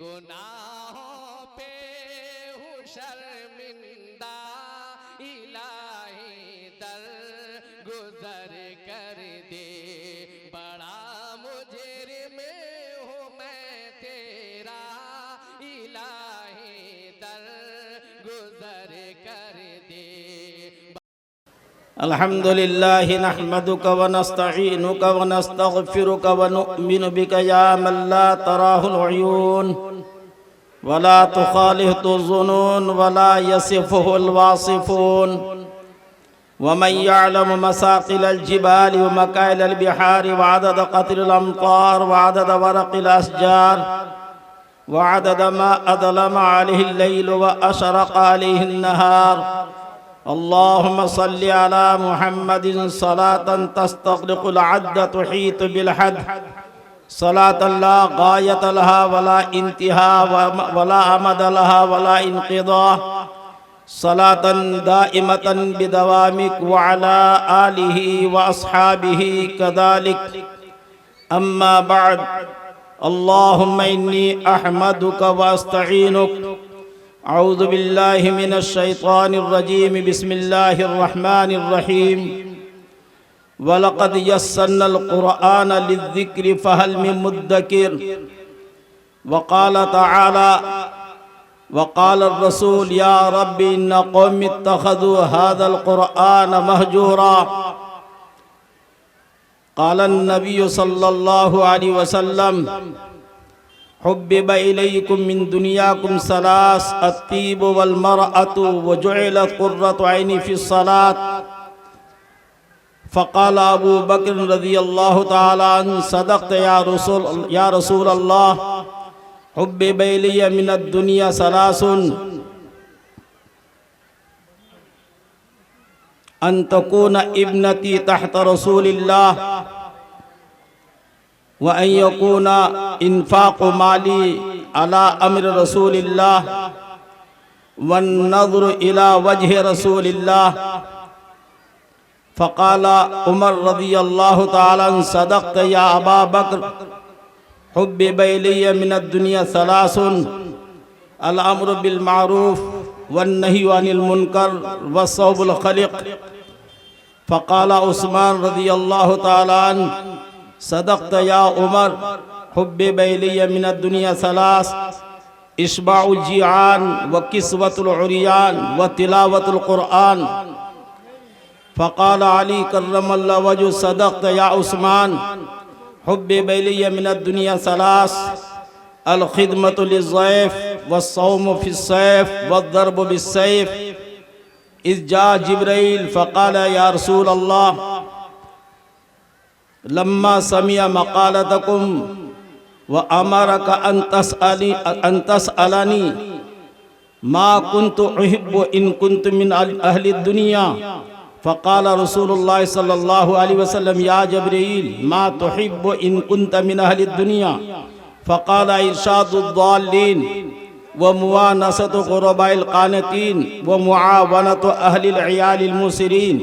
गुनाहों पे हूँ शर्मिंदा, इलाही दर गुजर कर दे। बड़ा मुजरिम हूँ मैं तेरा, इलाही दर गुजर कर दे। अल्हम्दुलिल्लाह नहमदुक व नस्तईनुक व नस्तगफिरुक व नुअमिनु बिक या मन ला तराहुल उयून व ला तुखालितु ज़ुनून व ला यसिफुहुल वासिफून व मन यअलमु मसाकिलल जिबालि व मकाइलल बिहारि व अदद क़त्रिल अम्तार व अदद वरक़िल अशजार व अदद मा अज़लम अलैहिल लैल व अशरक़ अलैहिन नहार। अल्लाहुम्मा सल्लि अला मुहम्मदिन सलातन तस्तग़रिक़ुल अद्द तुहीतु बिल हद, सलातन ला गायत लहा वला इंतिहा वला अमद लहा वला इनक़िदा, सलातन दाइमतन बिदवामिक व अला आलिहि व अस्हाबिहि कज़ालिक। अम्मा बअद, अल्लाहुम्मा इन्नी अहमदुक व अस्तईनुक। औज़ु बिल्लाहि मिनश शैतानिर रजीम, बिस्मिल्लाहिर रहमानिर रहीम। वलक़द यस्सरनल क़ुरआन लिज़्ज़िक्रि फ़हल मिन मुद्दकिर। वक़ाल तआला वक़ाल अर्रसूल या रब्बि इन्न क़ौमी इत्तख़ज़ू हाज़ल क़ुरआन महजूरा। क़ालन नबिय्यु सल्लल्लाहु अलैहि वसल्लम हुब्बिब इलैकुम मिन दुनियाकुम सलास अत्तीब वल मरअतु व जुइलत क़ुर्रतु ऐनी फ़िस सलात। फ़क़ाल अबू बकर रज़ियल्लाहु तआला अन्हु सदक़त या रसूल अल्लाह, हुब्बिब इलैया मिनद दुनिया सलासुन अन तकून इब्नती तहत रसूलिल्लाह व अन यकूना इन्फ़ाक़ु माली अला अम्र रसूलिल्लाह वन नज़्रु इला वजह रसूलिल्लाह। फ़क़ाल उमर रज़ियल्लाहु तआला अन्हु सदक़त या अबा बकर, हुब्बिब इलैया मिनद दुनिया सलासुन अल अम्रु बिल मारूफ़ वन नही अनिल मुनकर व सौबुल खलिक़। फ़क़ाल उस्मान रज़ियल्लाहु तआला अन्हु सदक़त या उमर, हुब्बिब इलैया मिनद दुनिया सलास इश्बाउल जिआन व किस्वतुल उरियान व तिलावतुल क़ुरआन। फ़क़ाल अली कर्रमल्लाहु वजहु सदक़त या उस्मान, हुब्बिब इलैया मिनद दुनिया सलास अल खिदमतु लिज़्ज़ैफ़ व सौमु फ़िस्सैफ़ व दर्बु बिस्सैफ़। इज़ जा जिब्राईल फ़क़ाल या रसूल अल्लाह, लम्मा समिया मक़ालतकुम व अमरक अन तसअलनी मा कुन्तु उहिब्बु इन कुन्तु मिन अहलि दुनिया। फ़क़ाल रसूलुल्लाह सल्लल्लाहु अलैहि वसल्लम या जिब्रील मा तुहिब्बु इन कुन्त मिन अहलि दुनिया। फ़क़ाल इरशादुद्दाल्लीन व मुवानसतु ग़ुरबाइल क़ानितीन व मुआवनतु अहलिल इयालिल मुसिरीन।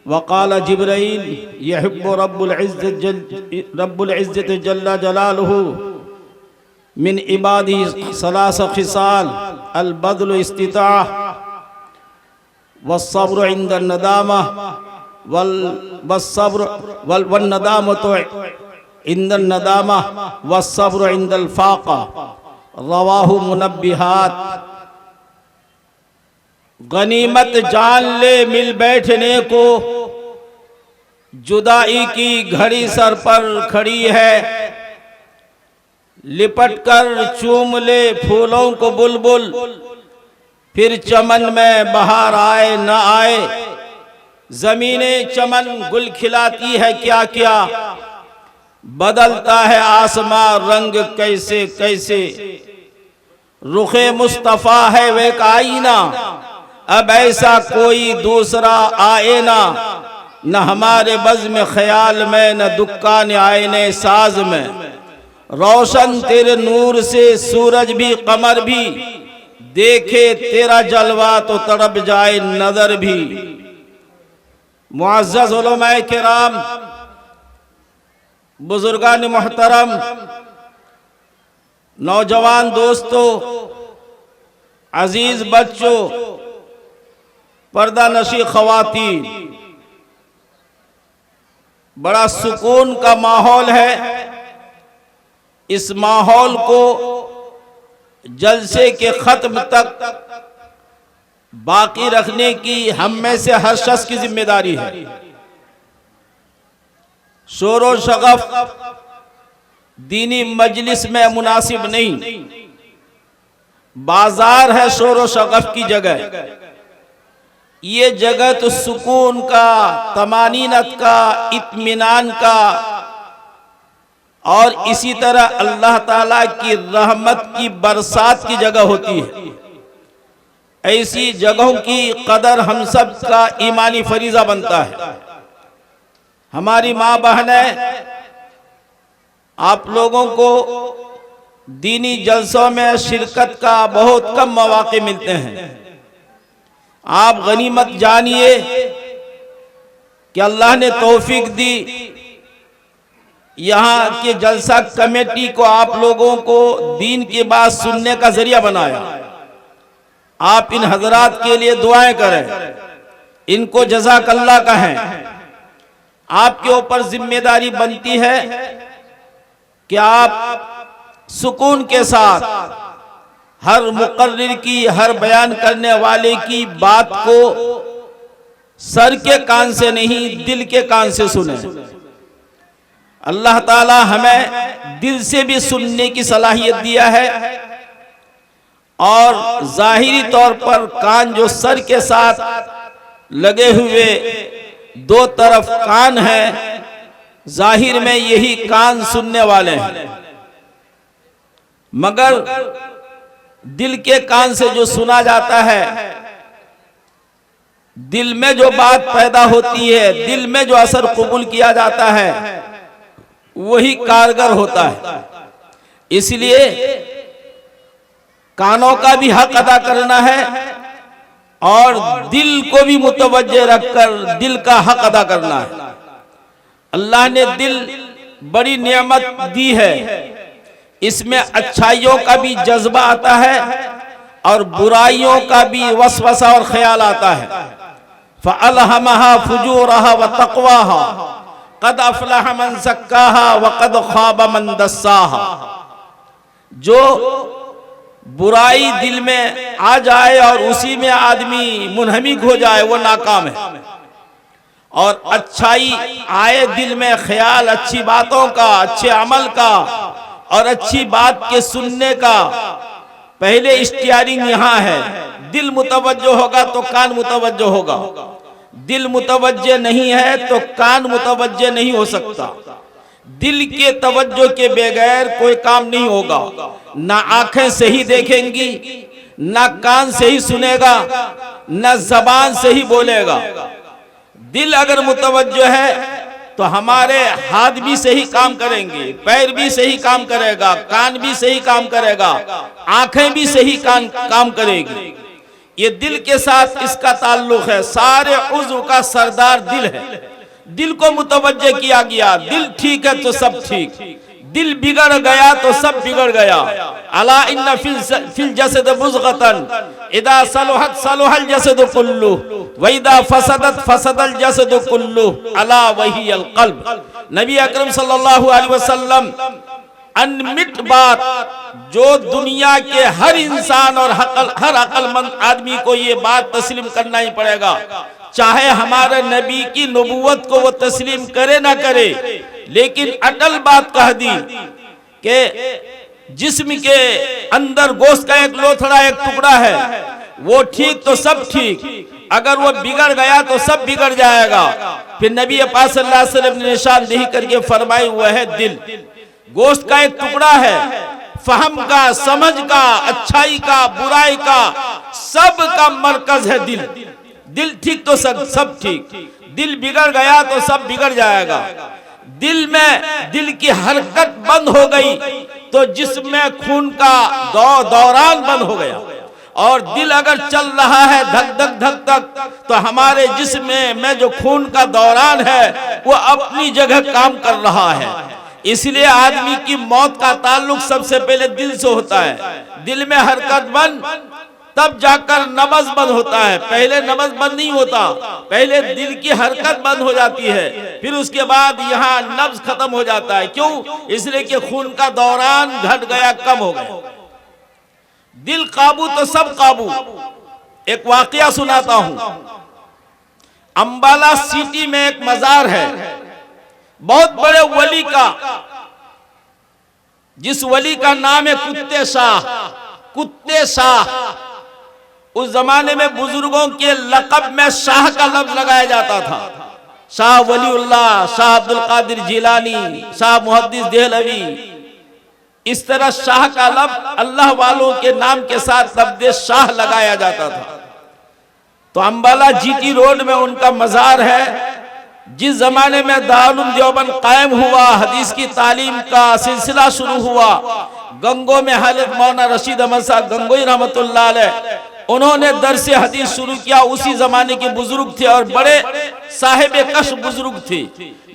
वक़ाल जिब्राईल यहिब्बु रब्बुल इज़्ज़ति जल्ल जलालुहु मिन इबादिही सलास ख़िसाल अल बज़्लु इस्तिताअ वस्सब्रु इंदन नदामा वल नदामतु इंदन नदामा वस्सब्रु इंदल फ़ाक़ा। रवाहु मुनब्बिहात। गनीमत जान ले मिल बैठने को, जुदाई की घड़ी सर पर खड़ी है। लिपट कर चूम ले फूलों को बुलबुल, फिर चमन में बहार आए न आए। ज़मीने चमन गुल खिलाती है क्या क्या, बदलता है आसमां रंग कैसे कैसे। रुखे मुस्तफ़ा है वे का आईना, अब ऐसा कोई दूसरा आए ना। न हमारे बज़्म ख्याल में न दुक्कान आईने साज में। रोशन तेरे नूर से सूरज भी कमर भी, देखे तेरा जलवा तो तड़प जाए नजर भी। मुअज़्ज़ज़ उलमाए किराम, बुजुर्गान मुहतरम, नौजवान दोस्तों, अजीज बच्चों, पर्दा नशी ख़वातीन, बड़ा सुकून का माहौल है। इस माहौल को जलसे के खत्म तक बाकी रखने की हम में से हर शख्स की जिम्मेदारी है। शोर व शगफ दीनी मजलिस में मुनासिब नहीं। बाजार है शोर व शगफ की जगह। ये जगह तो सुकून का, तमानीनत का, इत्मीनान का और इसी तरह अल्लाह ताला की रहमत की बरसात की जगह होती है। ऐसी जगहों की कदर हम सब का ईमानी फरीजा बनता है। हमारी माँ बहनें, आप लोगों को दीनी जलसों में शिरकत का बहुत कम मौके मिलते हैं। आप गनीमत जानिए कि अल्लाह ने तौफीक दी, यहाँ के जलसा कमेटी को आप लोगों को दीन की बात सुनने का जरिया बनाया। आप इन हजरात के लिए दुआएं करें, इनको जज़ाकल्लाह कहें। आपके ऊपर जिम्मेदारी बनती है कि आप सुकून के साथ हर मुकर्रिर की, हर बयान करने वाले की बात को सर के कान से नहीं, दिल के कान से सुने। अल्लाह ताला हमें दिल से भी सुनने की सलाहियत दिया है और जाहिरी तौर पर कान जो सर के साथ लगे हुए दो तरफ कान है, जाहिर में यही कान सुनने वाले हैं, मगर दिल के कान से जो सुना जाता है, दिल में जो बात पैदा होती है, दिल में जो असर कबूल किया जाता है, वही कारगर होता है। इसलिए कानों का भी हक अदा करना है और दिल को भी मुतवज्जे रखकर दिल का हक अदा करना है। अल्लाह ने दिल बड़ी नेमत दी है, इसमें अच्छाइयों का भी जज्बा आता है और बुराइयों का भी वसवसा और ख्याल आता है। फ़अल्हमहा फुजूरहा व तक़वाहा क़द अफ़लह मन ज़क्काहा व क़द ख़ाब मन दस्साहा। जो बुराई दिल में आ जाए और उसी में आदमी मुनहमिक हो जाए, वो नाकाम है। और अच्छाई आए दिल में, ख्याल अच्छी बातों का, अच्छे अमल का और अच्छी बात के सुनने का, पहले इख्तियारिंग यहाँ है। दिल मुतवज्जो होगा तो कान मुतवज्जो होगा, दिल मुतवज्जे नहीं है तो कान मुतवज्जे नहीं हो सकता। दिल के तवज्जो के बगैर कोई काम नहीं होगा। ना आंखें सही देखेंगी, ना कान से ही सुनेगा, ना जबान से ही बोलेगा। दिल अगर मुतवज्जो है तो हमारे हाथ भी सही काम करेंगे, पैर भी सही काम करेगा, कान भी सही काम करेगा, आंखें भी सही काम करेगी। ये दिल के साथ इसका ताल्लुक है। सारे उज़्व का सरदार दिल है। दिल को मुतवज्जे किया गया। दिल ठीक है तो सब ठीक, दिल बिगड़ गया तो सब बिगड़ गया। अला इन्ना फिल जसद मुज़गतन इदा सलहत सलहल जसद कुल्लु व इदा फसदत फसदल जसद कुल्लु अला वही अल क़ल्ब। नबी अकरम सल्लल्लाहु अलैहि वसल्लम अनमिट बात जो दुनिया के हर इंसान और हर अक्लमंद आदमी को ये बात तस्लीम करना ही पड़ेगा, चाहे हमारे नबी की नबूवत को वो तस्लीम करे ना करे। लेकिन अटल बात कह दी कि जिस्म के अंदर गोश्त का एक लोथड़ा, एक टुकड़ा है, वो ठीक तो सब ठीक, अगर वो बिगड़ गया तो सब बिगड़ जाएगा। फिर नबी पाक सल्लल्लाहु अलैहि वसल्लम ने निशानदेही करके फरमाई हुआ है दिल गोश्त का एक टुकड़ा है, फहम का, समझ का, अच्छाई का, बुराई का, सब का मरकज है दिल। दिल ठीक तो सब ठीक, दिल बिगड़ गया तो सब बिगड़ जाएगा। दिल में दिल की हरकत बंद हो गई तो जिस्म में खून का दौरान बंद हो गया। और दिल अगर चल रहा है धक धक धक धक तो हमारे जिस्म में जो खून का दौरान है वो अपनी जगह काम कर रहा है। इसलिए आदमी की मौत का ताल्लुक सबसे पहले दिल से होता है। दिल में हरकत बंद, तब जाकर नब्ज़ बंद होता है। पहले नब्ज़ बंद नहीं होता, पहले दिल की हरकत बंद हो जाती है, फिर उसके बाद यहाँ नब्ज़ खत्म हो जाता है। क्यों? इसलिए कि खून का दौरान घट गया, कम हो गया। दिल काबू तो सब काबू। एक वाकया सुनाता हूं। अंबाला सिटी में एक मजार है, बहुत बड़े वली का, जिस वली का नाम है कुत्ते शाह। कुत्ते शाह, उस जमाने में बुजुर्गों के लक़ब में शाह का लफ्ज लगाया जाता था। शाह वलीउल्लाह, शाह अब्दुल कादिर जिलानी, शाह मुहद्दिस देहलवी, इस तरह शाह का लफ्ज अल्लाह वालों के नाम के साथ लफ्ज़ शाह लगाया जाता था। तो अंबाला जीटी रोड में उनका मजार है। जिस जमाने में दारुल देवबंद कायम हुआ, हदीस की तालीम का सिलसिला शुरू हुआ, गंगो में हज़रत मौलाना रशीद अहमद साहब गंगोई रहमतुल्लाह अलैह, उन्होंने दरस हदीस शुरू किया। उसी जमाने के बुजुर्ग थे और बड़े साहिब कश बुजुर्ग थे,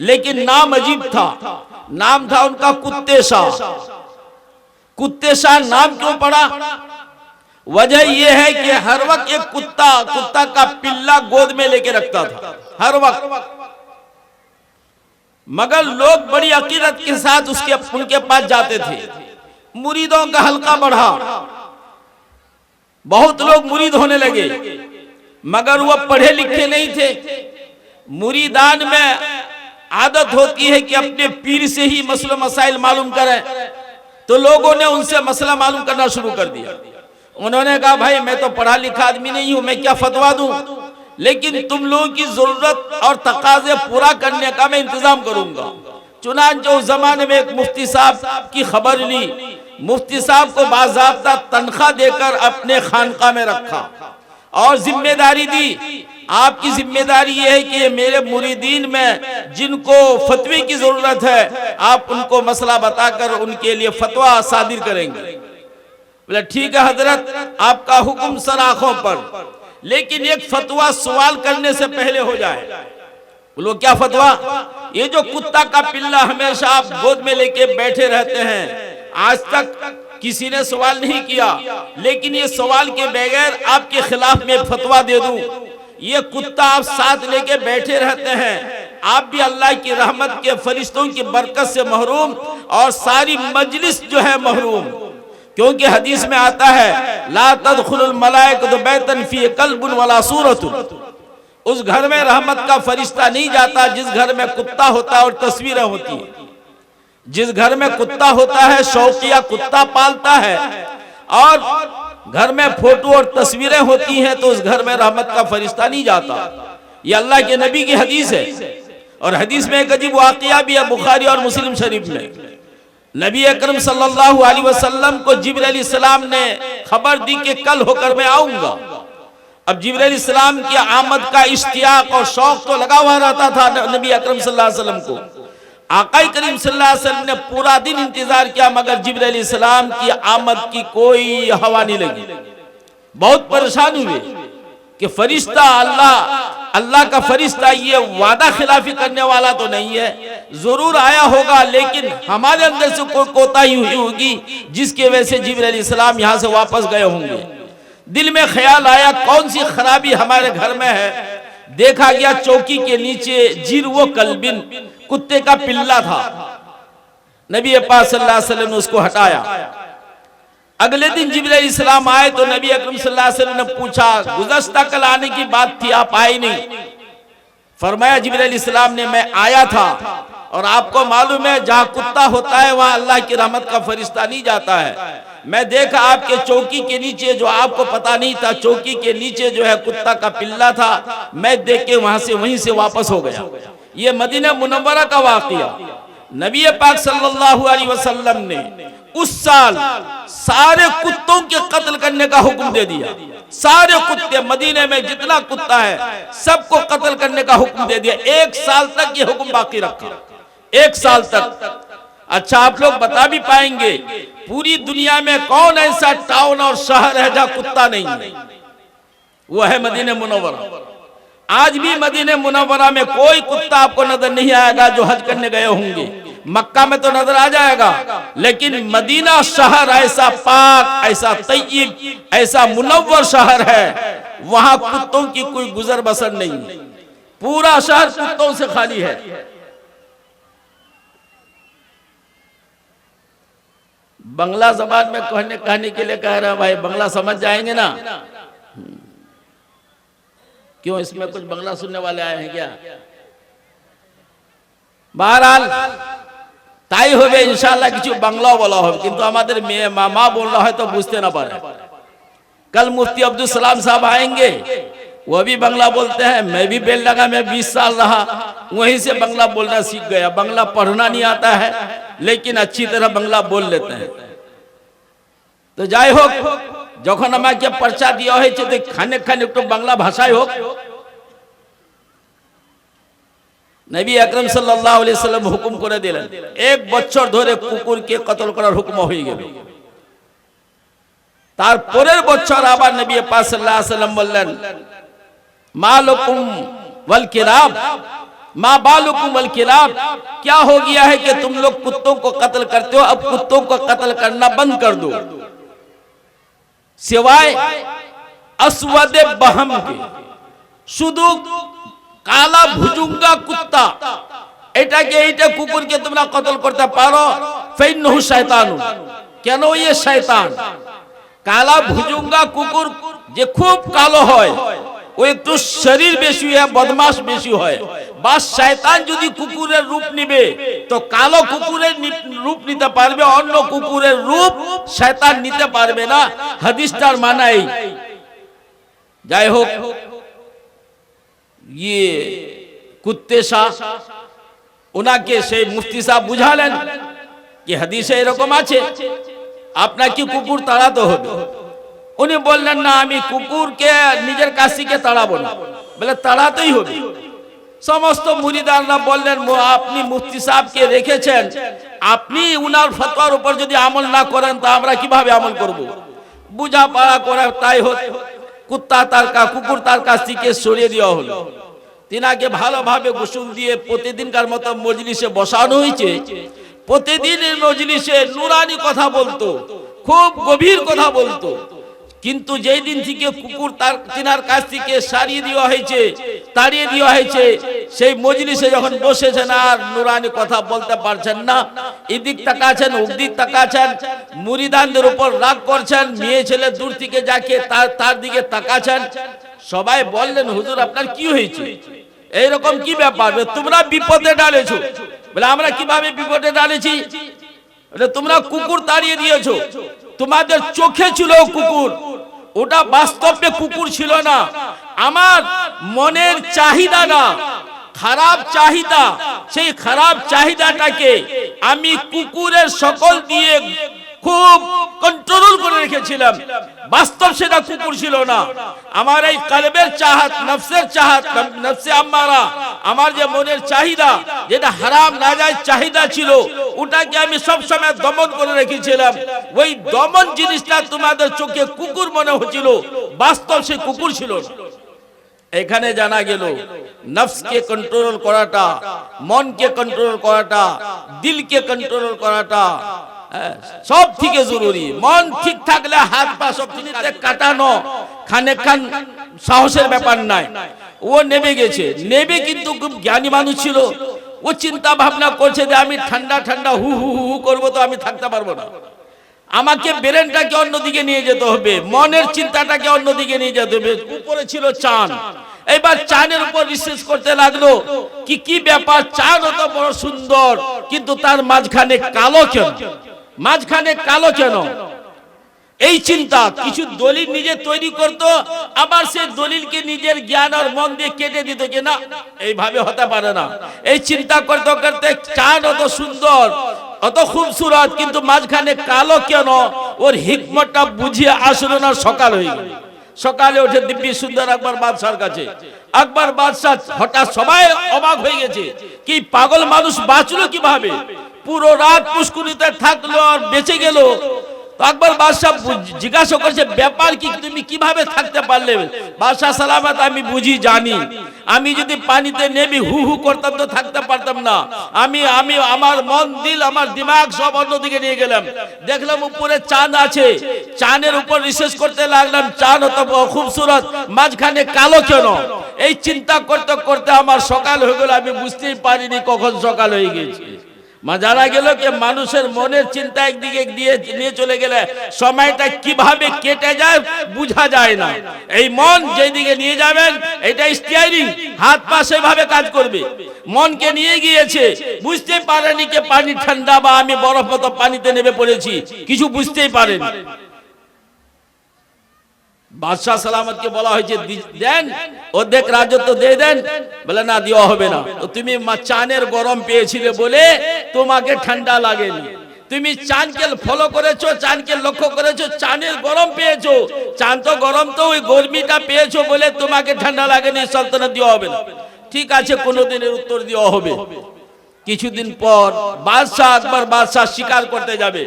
लेकिन नाम अजीब था। नाम था उनका कुत्ते शाह। कुत्ते शाह नाम क्यों पड़ा? वजह यह है कि हर वक्त एक कुत्ता का पिल्ला गोद में लेके रखता था, हर वक्त। मगर लोग बड़ी अकीदत के साथ उनके पास जाते थे। मुरीदों का हल्का बढ़ा, बहुत लोग मुरीद होने लगे, मगर वह पढ़े लिखे नहीं थे। मुरीदान में आदत होती है कि अपने पीर से ही मसला मसाइल मालूम करें, तो लोगों ने उनसे मसला मालूम करना शुरू कर दिया। उन्होंने कहा, भाई मैं तो पढ़ा लिखा आदमी नहीं हूं, मैं क्या फतवा दूं, लेकिन तुम लोगों की जरूरत और तकाजे पूरा करने का मैं इंतजाम करूंगा। चुनांचे उस जमाने में एक मुफ्ती साहब की खबर ली। मुफ्ती साहब को बाज़ाब्ता तनख्वाह देकर अपने खानका में रखा और जिम्मेदारी दी। आपकी जिम्मेदारी यह है कि मेरे मुरीदीन में जिनको फतवे की जरूरत है, आप उनको मसला बताकर उनके लिए फतवा सादिर करेंगे। बोले ठीक है हजरत, आपका हुक्म सर आंखों पर, लेकिन एक फतवा सवाल करने से पहले हो जाए। बोलो क्या फतवा? ये जो कुत्ता का पिल्ला हमेशा आप गोद में लेके बैठे रहते हैं, आज तक किसी ने सवाल नहीं किया, लेकिन ये सवाल के बगैर आपके खिलाफ में फतवा दे दूं। ये कुत्ता आप साथ लेके बैठे रहते हैं, आप भी अल्लाह की रहमत के फरिश्तों की बरकत से महरूम और सारी मजलिस जो है महरूम। क्योंकि हदीस में आता है, ला तदखुलुल मलाइकतु बैतन फी कल्बुन वला सूरतुन। उस घर में रहमत का फरिश्ता नहीं जाता जिस घर में कुत्ता होता है और तस्वीरें होती है। जिस घर में कुत्ता होता है, शौकिया कुत्ता पालता है, और घर में फोटो और तस्वीरें होती हैं, तो उस घर में रहमत का फरिश्ता नहीं जाता। ये अल्लाह के नबी की हदीस है। और हदीस में एक अजीब वाकया भी है बुखारी और मुस्लिम शरीफ में। नबी अकरम सल्लल्लाहु अलैहि वसल्लम को जिब्रील अलैहिस्सलाम ने खबर दी कि कल होकर मैं आऊंगा। अब जिब्रील अलैहिस्सलाम की आमद का इश्तियाक और शौक तो लगा हुआ रहता था नबी अकरम सल्लल्लाहु अलैहि वसल्लम को। आका करीम सल्लल्लाहु अलैहि वसल्लम ने पूरा दिन इंतजार किया, मगर जिब्रील अलैहिस्सलाम की आमद की कोई हवा नहीं लगी। बहुत परेशान हुए कि फरिश्ता अल्लाह का फरिश्ता ये वादा खिलाफी करने वाला तो नहीं है, जरूर आया होगा, लेकिन हमारे अंदर से कोई कोताही हुई होगी जिसकी वजह से जिब्रील अलैहिस्सलाम यहाँ से वापस गए होंगे। दिल में ख्याल आया कौन सी खराबी हमारे घर में है। देखा गया चौकी के नीचे जिरवो कल्बिन, कुत्ते का पिल्ला था। नबी पाक सल्लल्लाहु अलैहि वसल्लम ने उसको हटाया। अगले दिन जिब्रील अलैहिस्सलाम आए तो नबी अकरम सल्लल्लाहु अलैहि वसल्लम ने पूछा, गुज़श्ता कल आने की बात थी, आप आए नहीं। फरमाया जिब्रील अलैहिस्सलाम ने, मैं आया था, और आपको मालूम है जहाँ कुत्ता होता है वहाँ अल्लाह की रहमत का फरिश्ता नहीं जाता है। मैं देखा आपके चौकी के नीचे, जो आपको पता नहीं था, चौकी के नीचे जो है कुत्ता का पिल्ला था। मैं देख के वहीं से वापस हो गया। ये मदीना मुनव्वरा का वाकया। नबी पाक सल्लल्लाहु अलैहि वसल्लम ने उस साल सारे कुत्तों के कत्ल करने का हुक्म दे दिया। सारे कुत्ते, मदीने में जितना कुत्ता है सबको कत्ल करने का हुक्म दे दिया। 1 साल तक ये हुक्म बाकी रखा, 1 साल तक। अच्छा, आप लोग बता भी पाएंगे पूरी दुनिया में कौन ऐसा टाउन और शहर है जहाँ कुत्ता नहीं है? वो है मदीने मुनव्वरा। आज भी मदीने मुनव्वरा में कोई कुत्ता आपको नजर नहीं आएगा जो हज करने गए होंगे। मक्का में तो नजर आ जाएगा, लेकिन मदीना शहर ऐसा पाक, ऐसा तय्यब, ऐसा मुनव्वर शहर है, वहां कुत्तों की कोई गुजर बसर नहीं, पूरा शहर कुत्तों से खाली है। बंगला जबान में कहने के लिए कह रहे हैं भाई, बंगला समझ जाएंगे ना? क्यों, इसमें कुछ बंगला सुनने वाले आए हैं क्या? बहरहाल তাই হবে इंशाल्लाह, কিছু বাংলাও বলা হবে, কিন্তু আমাদের মেয়ে মামা বললে হয়তো বুঝতে না পারে। कल मुफ्ती अब्दुल सलाम साहब आएंगे, वो भी बंगला बोलते हैं, मैं भी बेलडंगा में 20 साल रहा, वहीं से बंगला बोलना सीख गया। बंगला पढ़ना नहीं आता है, लेकिन अच्छी तरह बंगला बोल लेते हैं। तो যাই হোক, যখন আমাকে পরচা দেওয়া হয়েছে তো খানে খানে একটু বাংলা ভাষায় হোক। নবী আকরাম সাল্লাল্লাহু আলাইহি সাল্লাম হুকুম করে দিলেন, 1 বছর ধরে কুকুরকে কতল করার হুকুম হয়ে গেল। তার পরের বছর আবার নবী পাক সাল্লাল্লাহু আলাইহি সাল্লাম বললেন, मालुकुम वल किलाब, मा बालुकुम वल किलाब, क्या हो गया है कि तुम लोग कुत्तों को कत्ल करते हो? अब कुत्तों को कत्ल करना बंद कर दो, सिवाय अस्वद बहम के। শুধু কালা ভুজুঙ্গা কুত্তা, এইটা কুকুরকে তোমরা কতল করতে পারো, ফাইন্নহু শায়তানুন, কেন ये শয়তান। কালা ভুজুঙ্গা কুকুর যে খুব কালো হয়, ও একটু শরীর বেশি হয়, বদমাশ বেশি হয়, বা শয়তান যদি কুকুরের রূপ নিবে তো কালো কুকুরের রূপ নিতে পারবে, অন্য কুকুরের রূপ শয়তান নিতে পারবে না, হাদিসটার মানাই। যাই হোক, ये কুত্তে শাহ ওনাকে সেই মুফতি সাহেব বুঝালেন কি হাদিসে এরকম আছে, আপনাকে কুকুর তাড়াতে হবে। উনি বললেন, না আমি কুকুরকে নিজের কাছ থেকে তাড়াবো না, বলে তাড়াতেই হবে। সমস্ত মুরিদানরা বললেন, আপনি মুফতি সাহেবকে রেখেছেন, আপনি উনার ফতোয়ার উপর যদি আমল না করেন তা আমরা কিভাবে আমল করব? বুঝা পড়া করে তাই হোক, কুকুর তার কাছ থেকে সরিয়ে দেওয়া হলো। তিনাকে ভালোভাবে গোসল দিয়ে প্রতিদিনকার মতো মজলিসে বসানো হয়েছে। প্রতিদিনের মজলিসে নুরানি কথা বলতো, খুব গভীর কথা বলতো, কিন্তু যেই দিন থেকে কুকুর তিনার কাছ থেকে তাড়িয়ে দেওয়া হয়েছে, সেই মজলিসে যখন বসেছেন আর নুরানি কথা বলতে পারছেন না, এদিক তাকাচ্ছেন ওদিক তাকাচ্ছেন, মুরিদানদের উপর রাগ করছেন, মেয়ে ছেলে দূর থেকে যাকে তার দিকে তাকাচ্ছেন। সবাই বললেন, হুজুর আপনার কি হয়েছে, এইরকম কি ব্যাপার, তোমরা বিপদে ডালেছো। বলে আমরা কিভাবে বিপদে ডালেছি? তোমরা কুকুর তাড়িয়ে দিয়েছো, তোমাদের চোখে ছিল কুকুর, ওটা বাস্তবে কুকুর ছিল না, আমার মনের চাহিদা না, খারাপ চাহিদা, সেই খারাপ চাহিদাটাকে আমি কুকুরের সকল দিয়ে খুব কন্ট্রোল করে রেখেছিলাম, বাস্তব সেটা কুকুর ছিল না। আমার এই কলবের চাহাত, নফসের চাহাত, নফসে আম্মারা, আমার যে মনের চাহিদা, যেটা হারাম নাজায়েজ চাহিদা ছিল, ওটাকে আমি সব সময় দমন করে রেখেছিলাম। ওই দমন জিনিসটা তোমাদের চোখে কুকুর মনে হচ্ছিল, বাস্তব সে কুকুর ছিল না। এখানে জানা গেল নফসকে কন্ট্রোল করাটা, মনকে কন্ট্রোল করাটা, দিলকে কন্ট্রোল করাটা সব থেকে জরুরি। মন ঠিক থাকলে হাত পা সব জিনিসে কাটানো খানে খান সাহসের ব্যাপার নাই। ও নেমে গেছে, নেমে কিন্তু খুব জ্ঞানী মানুষ ছিল। ও চিন্তা ভাবনা করছে যে আমি ঠান্ডা ঠান্ডা হু হু হু করবো তো আমি থাকতে পারবো না, আমাকে ব্রেনটাকে অন্যদিকে নিয়ে যেতে হবে, মনের চিন্তাটাকে অন্যদিকে নিয়ে যেতে হবে। উপরে ছিল চাঁদ, এবার চাঁদের উপর রিসার্চ করতে লাগলো কি ব্যাপার, চাঁদ অত বড় সুন্দর কিন্তু তার মাঝখানে কালো কেন, মাঝখানে কালো কেন? এই চিন্তা কিছু দলিল নিজে তৈরি করত, আবার সেই দলিলকে নিজের জ্ঞান আর মন দিয়ে কেটে দিত যে না এইভাবে হতে পারে না। এই চিন্তা করতে করতে চাঁদ অত সুন্দর, অত খুবসুরত, কিন্তু মাঝখানে কালো কেন, ওর হিকমতটা বুঝিয়ে আসলো না। সকাল হয়ে গেল, সকালে উঠে দিব্যি সুন্দর আকবর বাদশার কাছে। আকবর বাদশাহ হঠাৎ সবাই অবাক হয়ে গেছে, কি পাগল মানুষ বাঁচলো কিভাবে, পুরো রাত পুষ্কুনিতে থাকলো আর বেঁচে গেল। আকবর বাদশাহ জিজ্ঞাসা করছে ব্যাপার কি, তুমি কিভাবে থাকতে পারলে? বাদশাহ সালামত আমি বুঝি জানি, আমি যদি পানিতে নেমে হু হু করতাম তো থাকতে পারতাম না। আমি আমার মন দিল আমার দিমাগ সব অন্যদিকে নিয়ে গেলাম। দেখলাম উপরে চাঁদ আছে, চাঁদের উপর রিসার্চ করতে লাগলাম, চাঁদ তো খুবসুরত, মাঝখানে কালো কেন? এই চিন্তা করতে করতে আমার সকাল হয়ে গেল, আমি বুঝতেই পারিনি কখন সকাল হয়ে গেছে। জানা গেল কি মানুষের মনের চিন্তা একদিকে দিয়ে নিয়ে চলে গেলে সময়টা কিভাবে কেটে যায় বোঝা যায় না। এই মন যেদিকে নিয়ে যাবেন এটা স্টিয়ারিং, হাত পা সেভাবে কাজ করবে। মনকে নিয়ে গিয়েছে, বুঝতে পারেনি কে পানি ঠান্ডা বা আমি বরফ মতো পানিতে নেমে পড়েছি, কিছু বুঝতেই পারেনি। বাদশাহ সালামতকে বলা হয়েছে দেন, অর্ধেক রাজত্ব দিয়ে দেন। বলে না, দেওয়া হবে না। তুমি চাঁদের গরম পেয়েছিলে বলে তোমাকে ঠান্ডা লাগেনি। তুমি চাঁদকে ফলো করেছো, চাঁদকে লক্ষ্য করেছো, চাঁদের গরম পেয়েছো। চাঁদ তো গরম, তো ওই গরমিটা পেয়েছো বলে তোমাকে ঠান্ডা লাগেনি, সালতানাত দেওয়া হবে না। ঠিক আছে, কোনোদিনের উত্তর দেওয়া হবে। কিছুদিন পর বাদশাহ আকবর বাদশাহ শিকার করতে যাবে,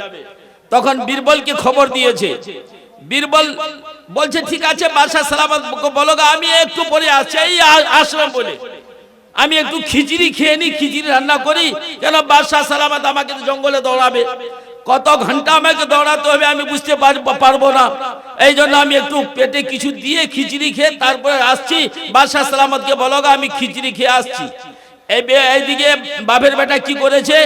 তখন বীরবলকে খবর দিয়েছে। বীরবল বলছে ঠিক আছে বাদশাহ সালামত বলো, আমি একটু পরে আসছি, এই আসলাম বলে আমি একটু খিচুড়ি খেয়ে নি, খিচুড়ি রান্না করি, কেন বাদশাহ সালামত আমাকে জঙ্গলে দৌড়াবে, কত ঘন্টা আমাকে দৌড়াতে হবে আমি বুঝতে পারবো না। এই জন্য আমি একটু পেটে কিছু দিয়ে খিচুড়ি খেয়ে তারপরে আসছি। বাদশাহ সালামতকে বলো আমি খিচুড়ি খেয়ে আসছি। এইদিকে বাপের বেটা কি করেছে,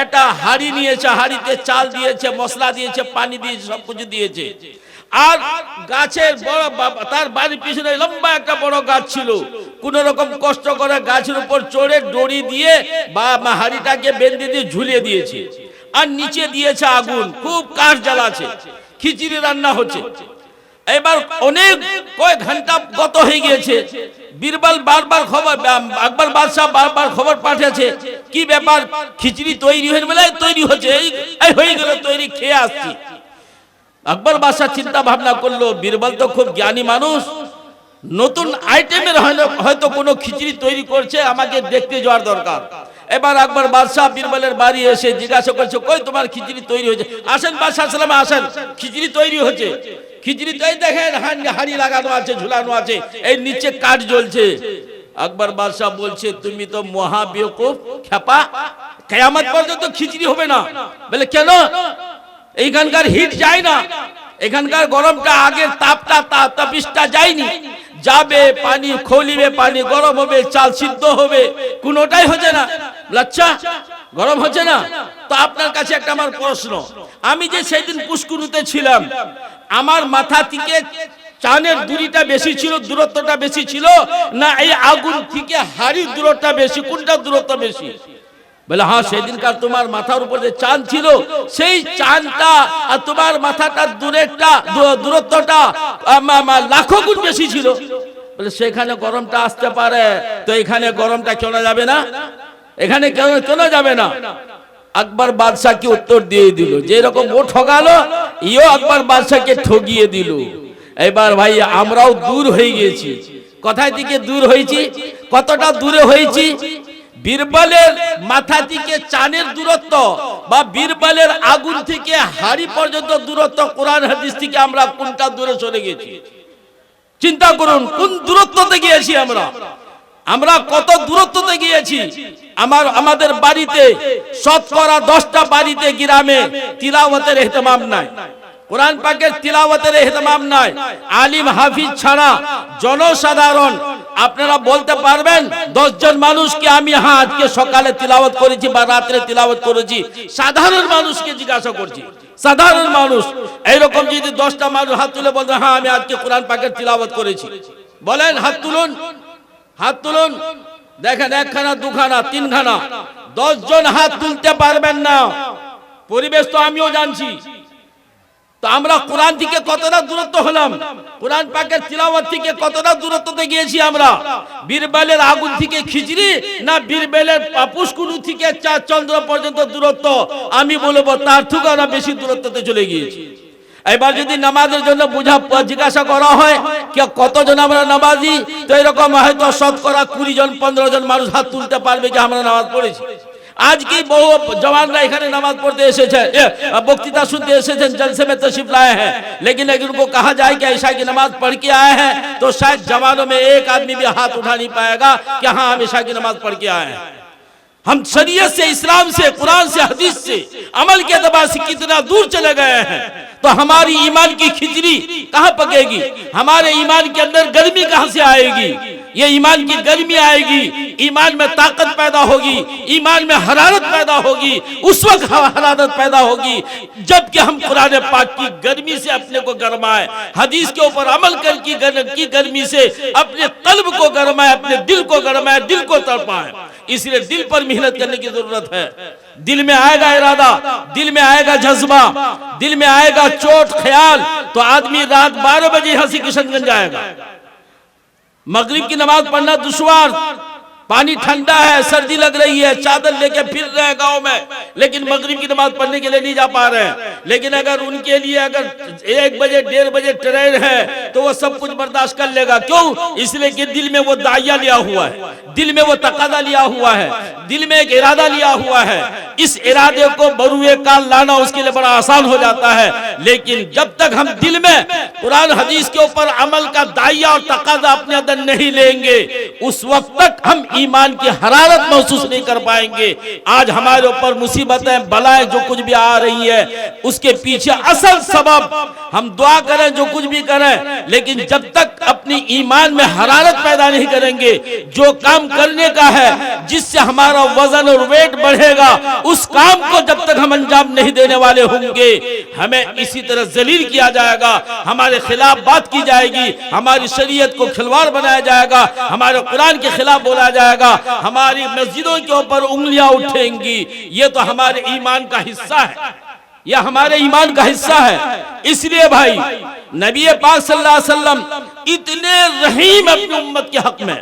একটা হাড়ি নিয়েছে, হাড়িতে চাল দিয়েছে, মশলা দিয়েছে, পানি দিয়েছে, সবকিছু দিয়েছে। আর গাছের বড় তার বাড়ির পিছনে লম্বা একটা বড় গাছ ছিল, কোন রকম কষ্ট করে গাছের উপর চড়ে দড়ি দিয়ে বা হাড়িটাকে বেঁধে দিয়ে ঝুলিয়ে দিয়েছে। আর নিচে দিয়েছে আগুন, খুব কাঠ জ্বালাছে, খিচুড়ি রান্না হচ্ছে। এবার অনেক কয়েক ঘন্টা গত হয়ে গিয়েছে। বীরবল বারবার খবর, আকবর বাদশাহ বারবার খবর পাঠিয়েছে, কি ব্যাপার, খিচুড়ি তৈরি হয়ে বলে তৈরি হচ্ছে, এই হয়ে গেল তৈরি, খেয়ে আসছি। আকবর বাদশাহ চিন্তা ভাবনা করলো, বীরবল তো খুব জ্ঞানী মানুষ, নতুন আইটেমের হয়তো কোনো খিচুড়ি তৈরি করছে, আমাকে দেখতে যাওয়ার দরকার। এবার আকবর বাদশাহ বীরবলের বাড়ি এসে জিজ্ঞাসা করছে, কই তোমার খিচুড়ি তৈরি হয়েছে? আসেন বাদশাহ সালাম, আসেন, খিচুড়ি তৈরি হচ্ছে। খিচুড়ি তৈরি দেখেন, হাঁড়ি লাগানো আছে, ঝুলানো আছে, এই নিচে কাঠ জ্বলছে। আকবর বাদশাহ বলছে, তুমি তো মহা বেওকুফ খেপা, কিয়ামত পর্যন্ত খিচুড়ি হবে না। বলে কেন? এইখানকার হিট যায় না, এখানকার গরমটা আগের তাপিসটা যায়নি, যাবে পানি খলিবে, পানি গরম হবে, চাল সিদ্ধ হবে, কোনোটাই হচ্ছে না। আচ্ছা, গরম হচ্ছে না তো আপনার কাছে একটা আমার প্রশ্ন, আমি যে সেদিন পুষ্কুরুতে ছিলাম, আমার মাথা থেকে চাঁদের দূরত্বটা বেশি ছিল, দূরত্বটা বেশি ছিল, না এই আগুন থেকে হাড়ির দূরত্বটা বেশি, কোনটা দূরত্ব বেশি? বলে হ্যাঁ, সেদিনকার তোমার মাথার উপর যে চাঁদ ছিল, সেই চাঁদটা আর তোমার মাথাটার দূরত্বটা লাখো গুণ বেশি ছিল। বলে সেখানে গরমটা আসতে পারে, তো এখানে গরমটা কেন যাবে না? এখানে কেন যাবে না? আকবর বাদশাহকে উত্তর দিয়ে দিল, যে রকম ও ঠকালো, ইও আকবর বাদশাহকে ঠকিয়ে দিল। এবার ভাই আমরাও দূর হয়ে গেছি। কোথায় থেকে দূর হয়েছি? কতটা দূরে হয়েছি? বীরবলের মাথা থেকে চাঁদের দূরত্ব বা বীরবলের আগুন থেকে হাড়ি পর্যন্ত দূরত্ব, কোরআন হাদিস থেকে আমরা কোনটা দূরে চলে গেছি? চিন্তা করুন, কোন দূরত্বতে গিয়েছি আমরা কত দূরত্বতে গিয়েছি। আমাদের বাড়িতে শতকরা 10টা বাড়িতে গ্রামে তিলাওয়াতের ইহতিমাম নাই, কোরআন পাকের তিলাওয়াতের ইহতিমাম নাই। আলিম হাফিজ ছাড়া জনসাধারণ, আপনারা বলতে পারবেন 10 জন মানুষকে আমি আজকে সকালে তিলাওয়াত করেছি বা রাত্রে তিলাওয়াত করেছি? সাধারণ মানুষকে জিজ্ঞাসা করছি, সাধারণ মানুষ এইরকম যদি 10টা মানুষ হাত তুলে বলতে হ্যাঁ আমি আজকে কোরআন পাকের তিলাওয়াত করেছি, বলেন হাত তুলুন, হাত তুলুন। দেখেন, একখানা, দুখানা, তিনখানা, 10 জন হাত তুলতে পারবেন না। পরিবেশ তো আমিও জানছি। তো আমরা কোরআন থেকে কতটা দূরত্ব হলাম? কোরআন পাকের তিলাওয়াত থেকে কতটা দূরত্বতে গিয়েছি আমরা? বীরবলের আগুন থেকে খিচড়ি, না বীরবলের পুষ্কুরু থেকে চাঁদ চন্দ্র পর্যন্ত দূরত্ব? আমি বলবো তার থেকে আমরা বেশি দূরত্বতে চলে গিয়েছি। এবার যদি নামাজের জন্য জিজ্ঞাসা করা হয় কতজন আমরা নামাজি, তো এরকম হয়তো শতকরা 20 জন 15 জন মানুষ হাত তুলতে পারবে যে আমরা নামাজ পড়েছি। আজ কি বহু জওয়ানরা এখানে নামাজ পড়তে এসেছে, বক্তৃতা শুনতে এসেছেন, जलसे में तशरीफ लाए हैं, लेकिन अगर उनको कहा जाए कि ईशा की नमाज पढ़ के आए हैं तो शायद जवानों में एक आदमी भी हाथ उठा नहीं पाएगा कि हाँ हम ईशा की नमाज पढ़ के आए हैं। हम शरीयत से, इस्लाम से, कुरान से, हदीस से, अमल के अतबार से कितना दूर चले गए हैं, तो हमारी ईमान की खिचड़ी कहां पकेगी, हमारे ईमान के अंदर गर्मी कहां से आएगी। ये ईमान की गर्मी आएगी, ईमान में ताकत पैदा होगी, ईमान में हरारत पैदा होगी, उस वक्त हरारत पैदा होगी जबकि हम कुरान पाक की गर्मी से अपने को गरमाए, हदीस के ऊपर अमल कर की गर्मी से अपने कल्ब को गरमाए, अपने दिल को गरमाए, दिल को तड़पाए। इसलिए दिल पर मेहनत करने की जरूरत है। दिल में आएगा इरादा, दिल में आएगा जज्बा, दिल में आएगा चोट ख्याल, तो आदमी रात 12 बजे यहां से किशनगंज जाएगा। मगरिब की नमाज पढ़ना दुश्वार, पानी ठंडा है, सर्दी लग रही है, चादर लेके फिर रहे हैं गांव में, लेकिन मगरिब की नमाज पढ़ने के लिए नहीं जा पा रहे हैं। लेकिन अगर उनके लिए अगर 1 बजे 1:30 बजे ट्रेन है तो वो सब कुछ बर्दाश्त कर लेगा। क्यों? इसलिए कि दिल में वो दाइया लिया हुआ है, दिल में वो तकादा लिया हुआ है, दिल में एक इरादा लिया हुआ है। इस इरादे को बरूए काल लाना उसके लिए बड़ा आसान हो जाता है। लेकिन जब तक हम दिल में कुरान हदीस के ऊपर अमल का दाइया और तकादा अपने अंदर नहीं लेंगे, उस वक्त तक हम ईमान की हरारत महसूस नहीं कर पाएंगे। आज हमारे ऊपर मुसीबतें, बलाएं जो कुछ भी आ रही है, उसके पीछे असल सबब, हम दुआ करें जो कुछ भी करें, लेकिन जब तक अपनी ईमान में हरारत पैदा नहीं करेंगे, जो काम करने का है जिससे हमारा वजन और वेट बढ़ेगा, उस काम को जब तक हम अंजाम नहीं देने वाले होंगे, हमें इसी तरह जलील किया जाएगा, हमारे खिलाफ बात की जाएगी, हमारी शरीयत को खिलवाड़ बनाया जाएगा, हमारे कुरान के खिलाफ बोला जाएगा, हमारी मस्जिदों के ऊपर उंगलियां उठेंगी। ये तो हमारे ईमान का हिस्सा है, यह हमारे ईमान का हिस्सा है। इसलिए भाई नबी पाक सल्लल्लाहु अलैहि वसल्लम इतने रहीम अपनी उम्मत के हक में,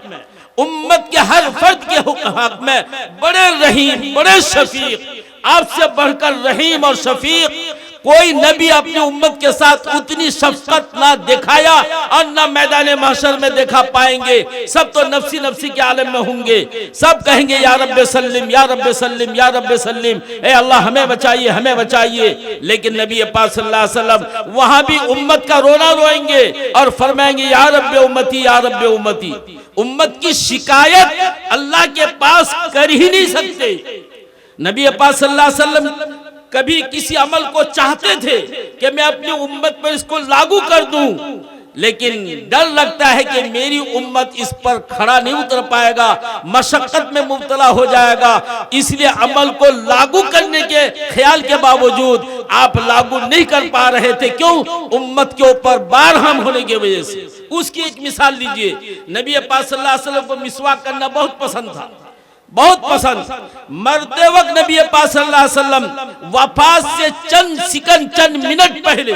उम्मत के हर फर्द के हक में बड़े रहीम, बड़े शफीक, आपसे बढ़कर रहीम और शफीक कोई नबी अपनी उम्मत के साथ उतनी शफकत ना दिखाया और ना मैदान महशर में देखा पाएंगे। सब तो नफ्सी नफ्सी के आलम में होंगे, सब कहेंगे या रब्बे सल्लिम, या रब्बे सल्लिम, या रब्बे सल्लिम, ए अल्लाह हमें बचाइए, हमें बचाइए। लेकिन नबी पाक सल्लल्लाहु अलैहि वसल्लम वहां भी उम्मत का रोना रोएंगे और फरमाएंगे या रब्बे उम्मती, या रब्बे उम्मती। उम्मत की शिकायत अल्लाह के पास कर ही नहीं सकते। नबी पाक सल्लल्लाहु अलैहि वसल्लम कभी किसी अमल को चाहते थे कि मैं अपनी उम्मत पर इसको लागू कर दूं, लेकिन डर लगता है कि मेरी उम्मत इस पर खड़ा नहीं उतर पाएगा, मशक्कत में मुब्तला हो जाएगा। इसलिए अमल को लागू करने के ख्याल के बावजूद आप लागू नहीं कर पा रहे थे। क्यों? उम्मत के ऊपर बारहम होने की वजह से। उसकी एक मिसाल लीजिए, नबी पाक सल्लल्लाहु अलैहि वसल्लम को मिसवाक करना बहुत पसंद था, बहुत पसंद। मरते वक्त नबी पाक सल्लल्लाहु अलैहि वसल्लम वफात से चंद सेकंड, चंद मिनट पहले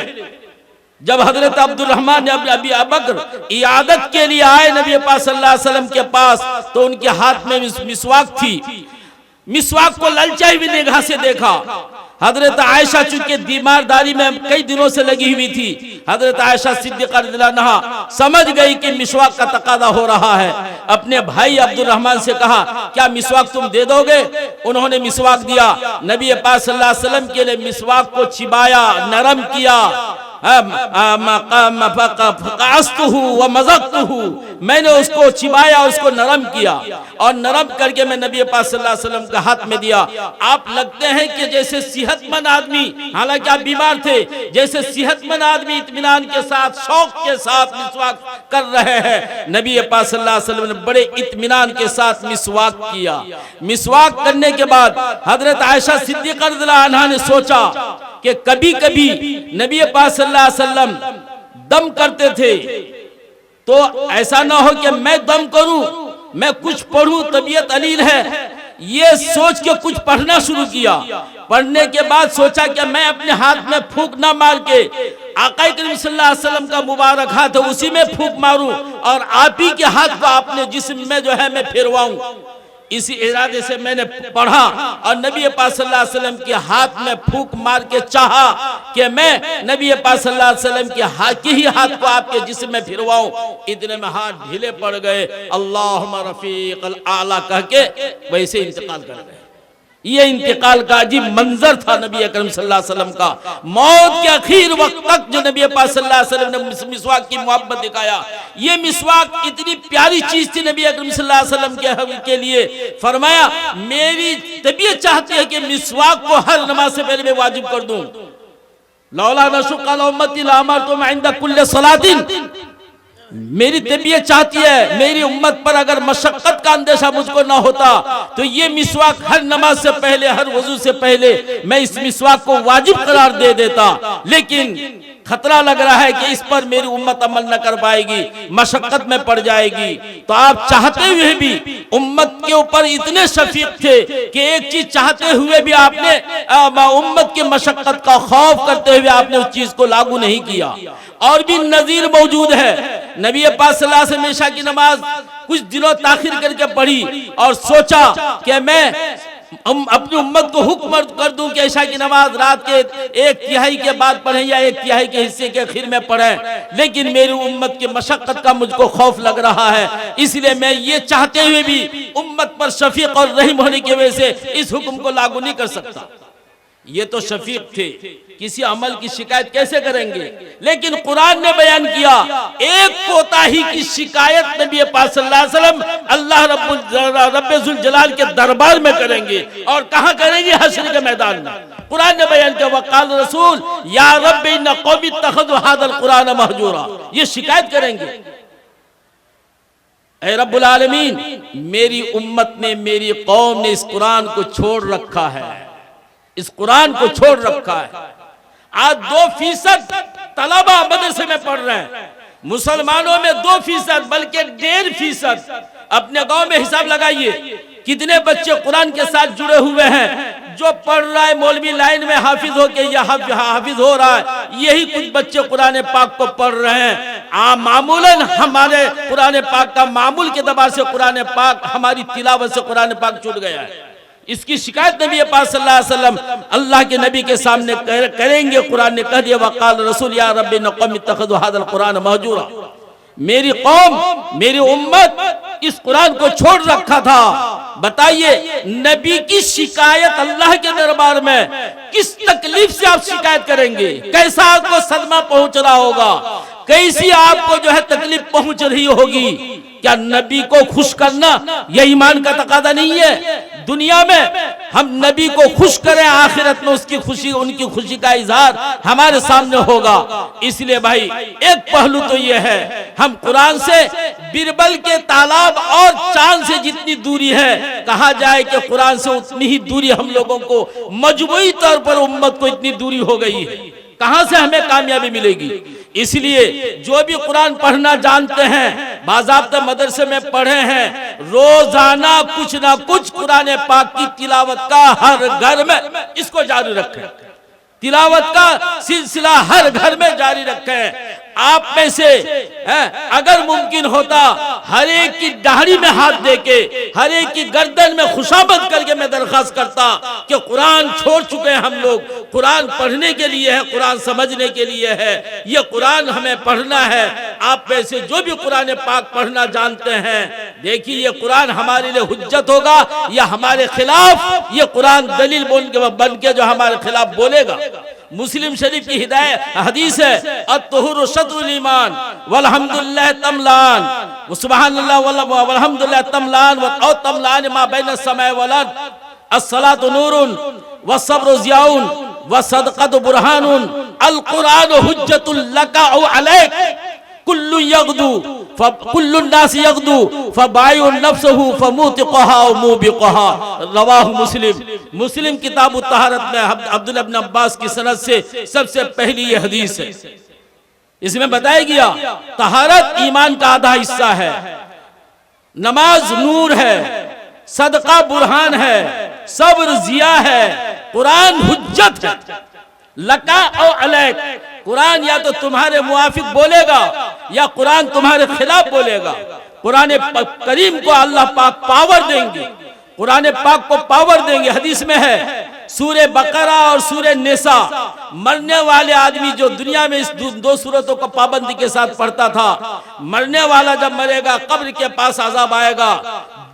जब हजरत अब्दुल रहमान अबी बकर इयादत के लिए आए नबी पाक सल्लल्लाहु अलैहि वसल्लम के पास, तो उनके हाथ में मिसवाक थी। मिसवाक को ललचाई हुई निगाह से देखा। हजरत आयशा चूंकि बीमारदारी में कई दिनों से लगी हुई थी, हजरत आयशा सिद्दीक़ा रज़ियल्लाहु अन्हा समझ गई कि मिसवाक का तकादा हो रहा है। अपने भाई अब्दुल रहमान से कहा क्या मिसवाक तुम दे दोगे? उन्होंने मिसवाक दिया। नबी पाक सल्लल्लाहु अलैहि वसल्लम के लिए मिसवाक को चिबाया, नरम किया। मैंने उसको चिबाया, उसको नरम किया और नरम करके मैं नबी पाक सल्लल्लाहु अलैहि वसल्लम के हाथ में दिया। आप लगते हैं कि जैसे सेहतमंद आदमी, हालांकि आप बीमार थे, जैसे सेहतमंद आदमी इत्मीनान के साथ, शौक के साथ मिसवाक कर रहे हैं। नबी पाक सल्लल्लाहु अलैहि वसल्लम ने बड़े इत्मीनान के साथ मिसवाक किया। मिसवाक करने के बाद हजरत आयशा सिद्दीक़ा रज़ियल्लाहु अन्हा ने सोचा कि कभी कभी नबी पाक सल्लल्लाहु अलैहि वसल्लम दम करते थे, तो ऐसा ना हो कि मैं दम करूं, मैं कुछ पढ़ूं, तबीयत अलील है, ये सोच के कुछ पढ़ना शुरू किया। पढ़ने के बाद सोचा कि मैं अपने हाथ में फूंक ना मार के आका करीम सल्लल्लाहु अलैहि वसल्लम का मुबारक हाथ है उसी में फूंक मारूं और आप ही के हाथ को अपने जिस्म में जो है मैं फिरवाऊं। इसी इरादे से मैंने पढ़ा और नबी पाक सल्लल्लाहु अलैहि वसल्लम के हाथ में फूंक मार के चाहा कि मैं नबी पाक सल्लल्लाहु अलैहि वसल्लम के ही हाथ को आपके जिस्म में फिरवाऊं। इतने में हाथ ढीले पड़ गए। अल्लाहुम्मा रफीक़ल आला कह के वैसे इंतकाल कर गए। ये इंतकाल का अजीब मंजर था नबी अकरम सल्लल्लाहु अलैहि वसल्लम का। मौत के आखिर वक्त तक जो नबी पाक सल्लल्लाहु अलैहि वसल्लम ने मिसवाक की मोहब्बत दिखाया, ये मिसवाक इतनी प्यारी चीज थी नबी अकरम सल्लल्लाहु अलैहि वसल्लम के लिए। फरमाया मेरी तबीयत चाहती है कि मिसवाक को हर नमाज से पहले मैं वाजिब कर दूं। लौला नशुक्का अला उम्मती लअमरतुम इंदा कुल्ली सलातिन, मेरी तबीयत चाहती है, मेरी उम्मत पर अगर मशक्कत का अंदेशा मुझको ना होता तो ये मिसवाक हर नमाज से पहले, हर वजू से पहले मैं इस मिसवाक को वाजिब करार दे देता। लेकिन खतरा लग रहा है कि इस पर मेरी उम्मत अमल न कर पाएगी, मशक्कत में पड़ जाएगी। तो आप चाहते हुए भी उम्मत के ऊपर इतने शफीक थे कि एक चीज चाहते हुए भी आपने उम्मत की मशक्कत का खौफ करते हुए आपने उस चीज को लागू नहीं किया। और भी नजीर मौजूद है। नबी पाक सल्लल्लाहु अलैहि वसल्लम इशा की नमाज कुछ दिनों ताखिर करके पढ़ी और सोचा कि मैं अपनी उम्मत को हुक्म कर दूं कि इशा की नमाज रात के 1/3 के बाद पढ़ें या 1/3 के हिस्से के आखिर में पढ़ें। लेकिन मेरी उम्मत की मशक्कत का मुझको खौफ लग रहा है, इसलिए मैं ये चाहते हुए भी उम्मत पर शफीक और रहीम होने की वजह से इस हुक्म को लागू नहीं कर सकता। ये तो शफीक थे, किसी अमल की शिकायत कैसे करेंगे? लेकिन कुरान ने बयान किया एक कोताही की शिकायत नबी पाक सल्लल्लाहु अलैहि वसल्लम अल्लाह रब्बुल जलाल के दरबार में करेंगे। और कहां करेंगे? हश्र के मैदान में। कुरान ने बयान किया वकाल रसूल या रब्बी इन्न कौमी इत्तखज़ू हाज़ल कुरान महजूरा, ये शिकायत करेंगे, ऐ रब्बुल आलमीन मेरी उम्मत ने, मेरी कौम ने इस कुरान को छोड़ रखा है, इस कुरान को छोड़ रखा है। आज 2% तलबा मदरसे में पढ़ रहे हैं, मुसलमानों में 2% बल्कि 1.5%। अपने गांव में हिसाब लगाइए कितने बच्चे कुरान के साथ जुड़े हुए हैं। जो पढ़ रहा है मौलवी लाइन में हाफिज होके या हाफिज हो रहा है, यही कुछ बच्चे कुरान पाक को पढ़ रहे हैं। मामूलन हमारे कुरान पाक का मामूल के दबाव से कुरान पाक, हमारी तिलावत से कुरान पाक छूट गया है। इसकी शिकायत नबी पाक सल्लल्लाहु अलैहि वसल्लम अल्लाह के नबी के सामने करेंगे। कुरान ने कह दिया वकाल रसूल या रब्बी इन्न कौमी इत्तखज़ू हाज़ल कुरान महजूरा, मेरी कौम, मेरी उम्मत इस कुरान को छोड़ रखा था। बताइए नबी की शिकायत अल्लाह के दरबार में किस तकलीफ से आप शिकायत करेंगे? कैसा आपको सदमा पहुंच रहा होगा, कैसी आपको जो है तकलीफ पहुंच रही होगी? क्या नबी को खुश करना यह ईमान का तकादा नहीं है? दुनिया में हम नबी को खुश करें, आखिरत में उसकी खुशी, उनकी खुशी का इजहार हमारे सामने होगा। इसलिए भाई एक पहलू तो यह है, हम कुरान से बिरबल के तालाब और चांद से जितनी दूरी है, कहा जाए कि कुरान से उतनी ही दूरी हम लोगों को मजबूरी तौर पर उम्मत को इतनी दूरी हो गई है। कहां से हमें कामयाबी मिलेगी? इसलिए जो भी कुरान पढ़ना जानते हैं, बाज़ाब्ता मदरसे में पढ़े हैं, रोजाना कुछ ना कुछ कुरान पाक की तिलावत का हर घर में इसको जारी रखें। तिलावत का सिलसिला हर घर में जारी रखें। आप में से अगर मुमकिन होता हर एक की दाढ़ी में हाथ देके, हर एक की गर्दन में खुशामद करके मैं दरखास्त करता कि कुरान छोड़ चुके हैं हम लोग, कुरान पढ़ने के लिए है, कुरान समझने के लिए है, ये कुरान हमें पढ़ना है। आप में से जो भी कुरान पाक पढ़ना जानते हैं, देखिए ये कुरान हमारे लिए हुज्जत होगा या हमारे खिलाफ ये कुरान दलील बन के जो हमारे खिलाफ बोलेगा। मुस्लिम शरीफ की हिदायत हदीस है अत्तहुरु शत्रुल ईमान वल्हम्दुलिल्लाह तमलान व सुबहानल्लाह वल्हम्दुलिल्लाह तमलान व तमलान मा बैन समय वलद अस्सलातु नूरुन व सब्रु ज़ियाउन व सदक़तु बुरहानुन अल कुरान हुज्जतुल लका औ अलैक कुल्लु यगदू कुल्लु नास यगदू फबायु नफ्सहु फमुतिक़हा व मुबिक़हा। रवाहु मुस्लिम। मुस्लिम किताब तहारत में अब्दुल्लाह इब्न अब्बास की सनद से सबसे पहली ये हदीस है। इसमें बताया गया तहारत ईमान का आधा हिस्सा है, नमाज नूर है, सदका बुरहान है, सब्र जिया है, कुरान हुज्जत है। लका और अलैक, कुरान या तो तुम्हारे मुआफिक बोलेगा या कुरान तुम्हारे खिलाफ बोलेगा। कुरान करीम को अल्लाह पाक पावर देंगे, कुरान पाक को पावर देंगे। हदीस में है सूरे बकरा और सूरे निसा, मरने वाले आदमी जो दुनिया में इस दो सूरतों को पाबंदी के साथ पढ़ता था, मरने वाला जब मरेगा कब्र के पास अजाब आएगा,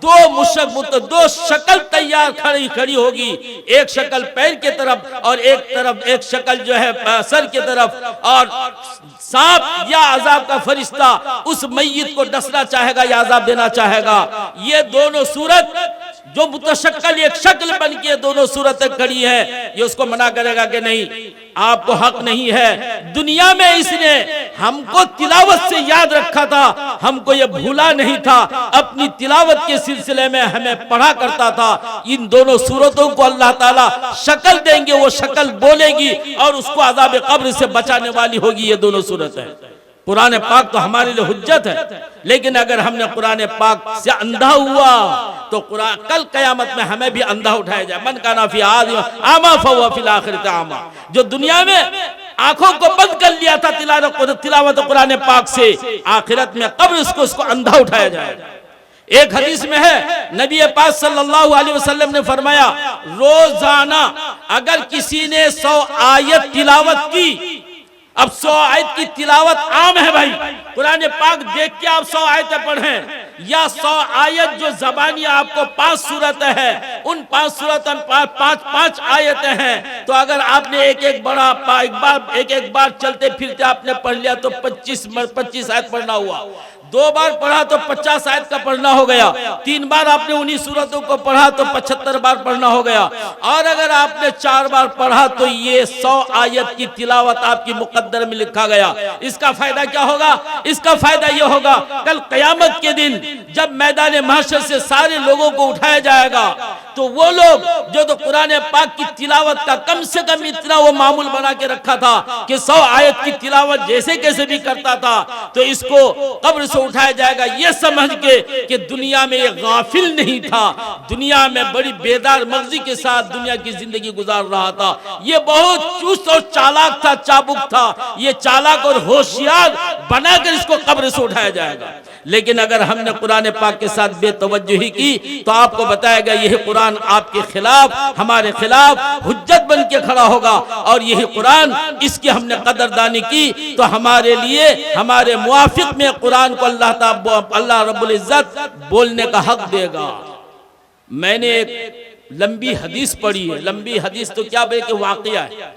दो दो शक्ल तैयार खड़ी होगी, एक शक्ल पैर के तरफ और एक शक्ल जो है सर के तरफ, और सांप या अजाब का फरिश्ता उस मय्यत को डसना चाहेगा या अजाब देना चाहेगा। ये दोनों सूरत जो मुतशक्कल एक शक्ल बन के दोनों सूरतें खड़ी है, ये उसको मना करेगा कि नहीं, आपको हक नहीं है। दुनिया में इसने हमको तिलावत से याद रखा था, हमको ये भूला नहीं था, अपनी तिलावत के सिलसिले में हमें पढ़ा करता था। इन दोनों सूरतों को अल्लाह ताला शक्ल देंगे, वो शक्ल बोलेगी और उसको अज़ाब कब्र से बचाने वाली होगी। ये दोनों सूरतें, कुरान पाक तो हमारे लिए हुज्जत है, लेकिन अगर हमने कुरान पाक से अंधा हुआ तो कुरान कल कयामत में हमें भी अंधा उठाया जाए। मन काना फी आमा फहुवा फिल आखिरत आमा, जो दुनिया में आंखों को बंद कर लिया था तिलावत कुरान पाक से, आखिरत में कब्र उसको अंधा उठाया जाएगा। एक हदीस में है, नबी पाक सल्लल्लाहु अलैहि वसल्लम ने फरमाया, रोजाना अगर किसी ने 100 आयत तिलावत की, अब 100 आयत की तिलावत आम है भाई, कुरान पाक देख के आप 100 आयतें पढ़ें, या 100 आयत जो ज़बानी आपको 5 सूरत है, उन 5 सूरत में 5 आयतें हैं, तो अगर आपने एक बार चलते फिरते आपने पढ़ लिया तो 25 आयत पढ़ना हुआ। 2 बार पढ़ा तो 50 आयत का पढ़ना हो गया। 3 बार आपने उन्हीं सूरतों को पढ़ा तो 75 बार पढ़ना हो गया। और अगर आपने 4 बार पढ़ा तो ये 100 आयत की तिलावत आपकी मुकद्दर में लिखा गया। इसका फायदा क्या होगा? इसका फायदा ये होगा, कल कयामत के दिन जब मैदान महशर से सारे लोगों को उठाया जाएगा, तो वो लोग जो तो कुरान पाक की तिलावत का कम से कम इतना वो मामूल बना के रखा था कि 100 आयत की तिलावत जैसे कैसे भी करता था, तो इसको कब्र से उठाया जाएगा ये समझ के कि दुनिया में ये गाफिल नहीं था, दुनिया में बड़ी बेदार मगजी के साथ दुनिया की जिंदगी गुजार रहा था। ये बहुत चुस्त और चालाक था, चाबुक था, ये चालाक और होशियार बनाकर इसको कब्र से उठाया जाएगा। लेकिन अगर हमने कुरान पाक के साथ बेतवज्जुही की तो आपको बताएगा यही कुरान आपके खिलाफ, हमारे खिलाफ हुज्जत बन के खड़ा होगा। और यही कुरान, इसकी हमने कदरदानी की तो हमारे लिए, हमारे मुआफिक में कुरान को अल्लाह रब्बुल इज्जत बोलने का हक देगा। मैंने एक लंबी हदीस पढ़ी है, लंबी हदीस तो क्या बल्कि वाकया है।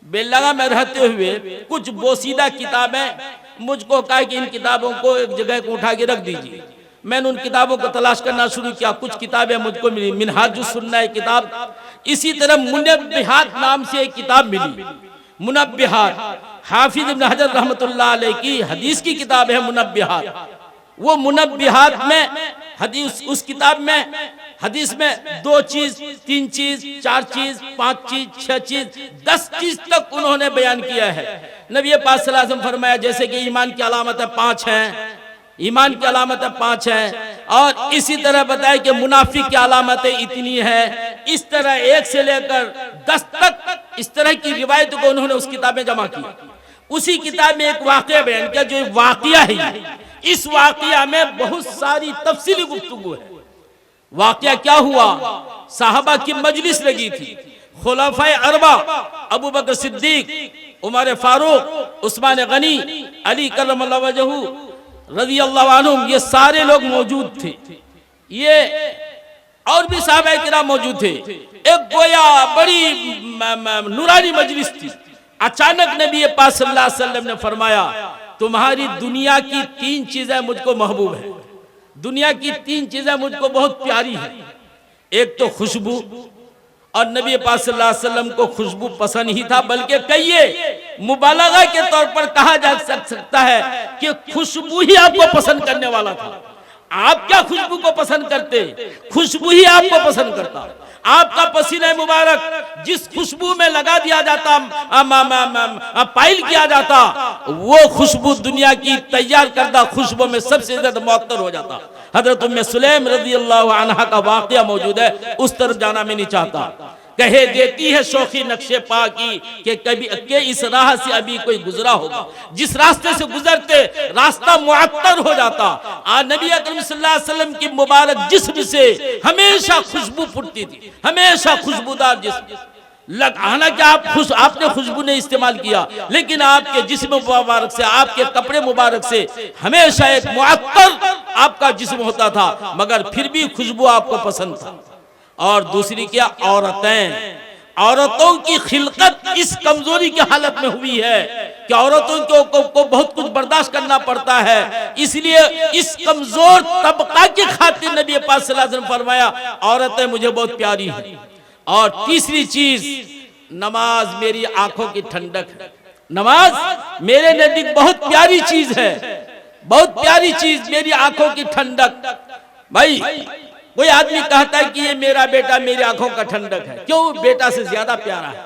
बेलगा में रहते हुए कुछ बोसीदा किताबें मुझको कहा कि इन किताबों को एक जगह को उठा के रख दीजिए। मैंने उन किताबों को तलाश करना शुरू किया, कुछ किताबें मुझको मिली, मिनहाजुस सुन्ना एक किताब, इसी तरह मुनब्बिहात नाम से एक किताब मिली। मुनब्बिहात हाफिज इब्न हजर रहमतुल्लाह अलैह की हदीस की किताब है मुनब्बिहात। वो मुनब्बिहात में हदीस, उस किताब में हदीस में 2 चीज, 3 चीज, 4 चीज, 5 चीज, 6 चीज, 10 चीज तक उन्होंने बयान किया है। नबी पाक सल्लल्लाहु अलैहि वसल्लम फरमाया जैसे कि ईमान की अलामतें 5 हैं, ईमान की अलामतें 5 हैं, और इसी तरह बताया कि मुनाफिक की अलामतें इतनी है। इस तरह 1 से लेकर 10 तक इस तरह की रिवायतों को उन्होंने उस किताब में जमा की। उसी किताब में एक वाकया बयान किया, जो वाकया है, इस वाकया में बहुत सारी तफसीली गुफ्तगू है। वाकया क्या हुआ? साहबा की मजलिस लगी थी, खुलाफाए अरबा अबू बकर सिद्दीक, उमर फारूक, उस्मान गनी, अली करमल्लाहु वजहू रज़ी अल्लाहु अन्हुम, ये सारे लोग मौजूद थे। ये और भी साहबा किराम मौजूद थे। एक गोया बड़ी नूरानी मजलिस थी। अचानक नबी पाक सल्लल्लाहु अलैहि वसल्लम ने फरमाया, तुम्हारी दुनिया की 3 चीजें मुझको महबूब है, दुनिया की 3 चीजें मुझको बहुत प्यारी है। एक तो खुशबू, और नबी पाक सल्लल्लाहु अलैहि वसल्लम को खुशबू पसंद ही था, बल्कि कहिए मुबालगा के तौर पर कहा जा सकता है कि खुशबू ही आपको पसंद करने वाला था। आप क्या खुशबू को पसंद करते? खुशबू ही आपको पसंद करता। आपका पसीना मुबारक जिस खुशबू में लगा दिया जाता, पाइल किया जाता, वो खुशबू दुनिया की तैयार करदा खुशबू में सबसे ज्यादा मुअत्तर हो जाता। हजरत उम्मे सुलैम रज़ियल्लाहु अन्हा का वाक़या मौजूद है, उस तरफ जाना मैं नहीं चाहता। कहे देती है शौखी नक्शे पा की कि कभी के इस राह से अभी कोई गुजरा होगा, जिस रास्ते से गुजरते रास्ता मुअत्तर हो जाता। नबी अकरम सल्लल्लाहु अलैहि वसल्लम की मुबारक जिस्म से हमेशा खुशबू फूटती थी, हमेशा खुशबूदार जिस्म। हालांकि आपने खुशबू नहीं इस्तेमाल किया, लेकिन आपके जिस्म मुबारक से, आपके कपड़े मुबारक से हमेशा एक मुअत्तर आपका जिस्म होता था, मगर फिर भी खुशबू आपको पसंद था। और दूसरी क्या, औरतों की खिलकत इस कमजोरी की हालत में हुई है कि औरतों को बहुत कुछ बर्दाश्त करना पड़ता है। इसलिए इस कमजोर तबका की खातिर नबी पाक सल्लल्लाहु अलैहि वसल्लम फरमाया औरतें मुझे बहुत प्यारी हैं। और तीसरी चीज, नमाज मेरी आंखों की ठंडक है। नमाज मेरे नजदीक बहुत प्यारी चीज है, बहुत प्यारी चीज, मेरी आंखों की ठंडक। भाई कोई आदमी कहता है कि ये मेरा बेटा मेरी आंखों का ठंडक है, क्यों? बेटा से ज्यादा प्यारा है,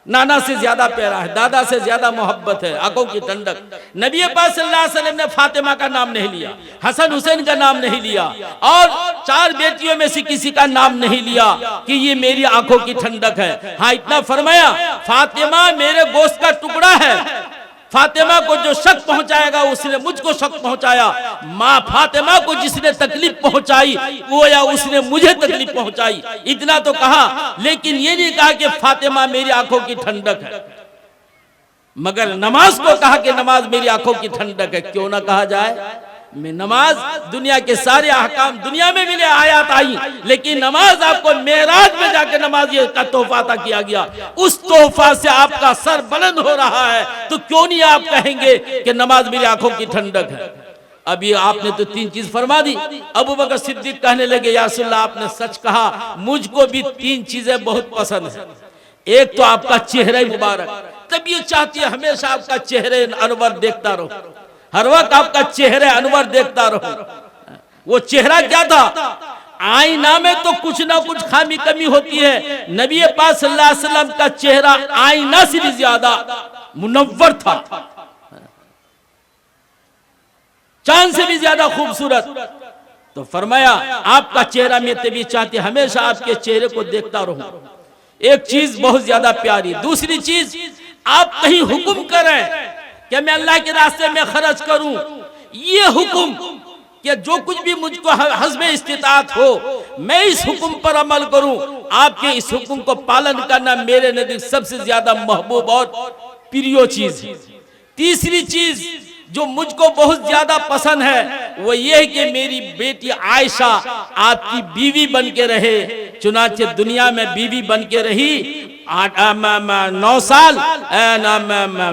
नाना से ज्यादा प्यारा है, दादा से ज्यादा मोहब्बत है, आंखों की ठंडक। नबी पाक सल्लल्लाहु अलैहि वसल्लम ने फातिमा का नाम नहीं लिया, हसन हुसैन का नाम नहीं लिया, और 4 बेटियों में से किसी का नाम नहीं लिया कि ये मेरी आंखों की ठंडक है। हाँ, इतना फरमाया फातिमा मेरे गोश्त का टुकड़ा है। फातिमा को जो शक पहुंचाएगा उसने मुझको शक पहुंचाया। माँ फातिमा को जिसने तकलीफ पहुंचाई वो या उसने मुझे तकलीफ पहुंचाई। इतना तो कहा, लेकिन ये नहीं कहा कि फातिमा मेरी आंखों की ठंडक है, मगर नमाज को कहा कि नमाज मेरी आंखों की ठंडक है। क्यों ना कहा जाए? में नमाज, दुनिया के सारे अहकाम दुनिया में मिले, आयत आई, लेकिन नमाज आपको मेराज में जाकर नमाज का तोहफा अता किया गया। उस तोहफा से आपका सर बुलंद हो रहा है, तो क्यों नहीं आप कहेंगे कि नमाज मेरी आंखों की ठंडक है? अभी आपने तो 3 चीज फरमा दी। अबू बकर सिद्दीक कहने लगे या रसूल अल्लाह, आपने सच कहा, मुझको भी 3 चीजें बहुत पसंद है। एक तो आपका चेहरा मुबारक, तबीयत चाहती है हमेशा आपका चेहरे अनवर देखता रहो, हर वक्त आपका चेहरे अनवर देखता रहो। वो चेहरा क्या था? आईना में तो कुछ ना कुछ खामी कमी होती है, नबी पाक सल्लल्लाहु अलैहि वसल्लम का चेहरा आईना से भी ज्यादा मुनव्वर था, चांद से भी ज्यादा खूबसूरत। तो फरमाया आपका चेहरा में तबीयत चाहती है हमेशा आपके चेहरे को देखता रहूं। एक चीज बहुत ज्यादा प्यारी। दूसरी चीज, आप कहीं हुक्म करें कि मैं अल्लाह के रास्ते में खर्च करूं, ये हुक्म कि जो कुछ भी मुझको हस्ब इस्तिताअत हो मैं इस हुक्म पर अमल करूं, आपके इस हुक्म को पालन करना मेरे नजदीक सबसे ज्यादा महबूब और प्रिय चीज है। तीसरी चीज जो मुझको बहुत ज्यादा पसंद है वो ये है कि मेरी बेटी आयशा आपकी बीवी बन के रहे। चुनाचे दुनिया में बीवी बन के रही 9 साल,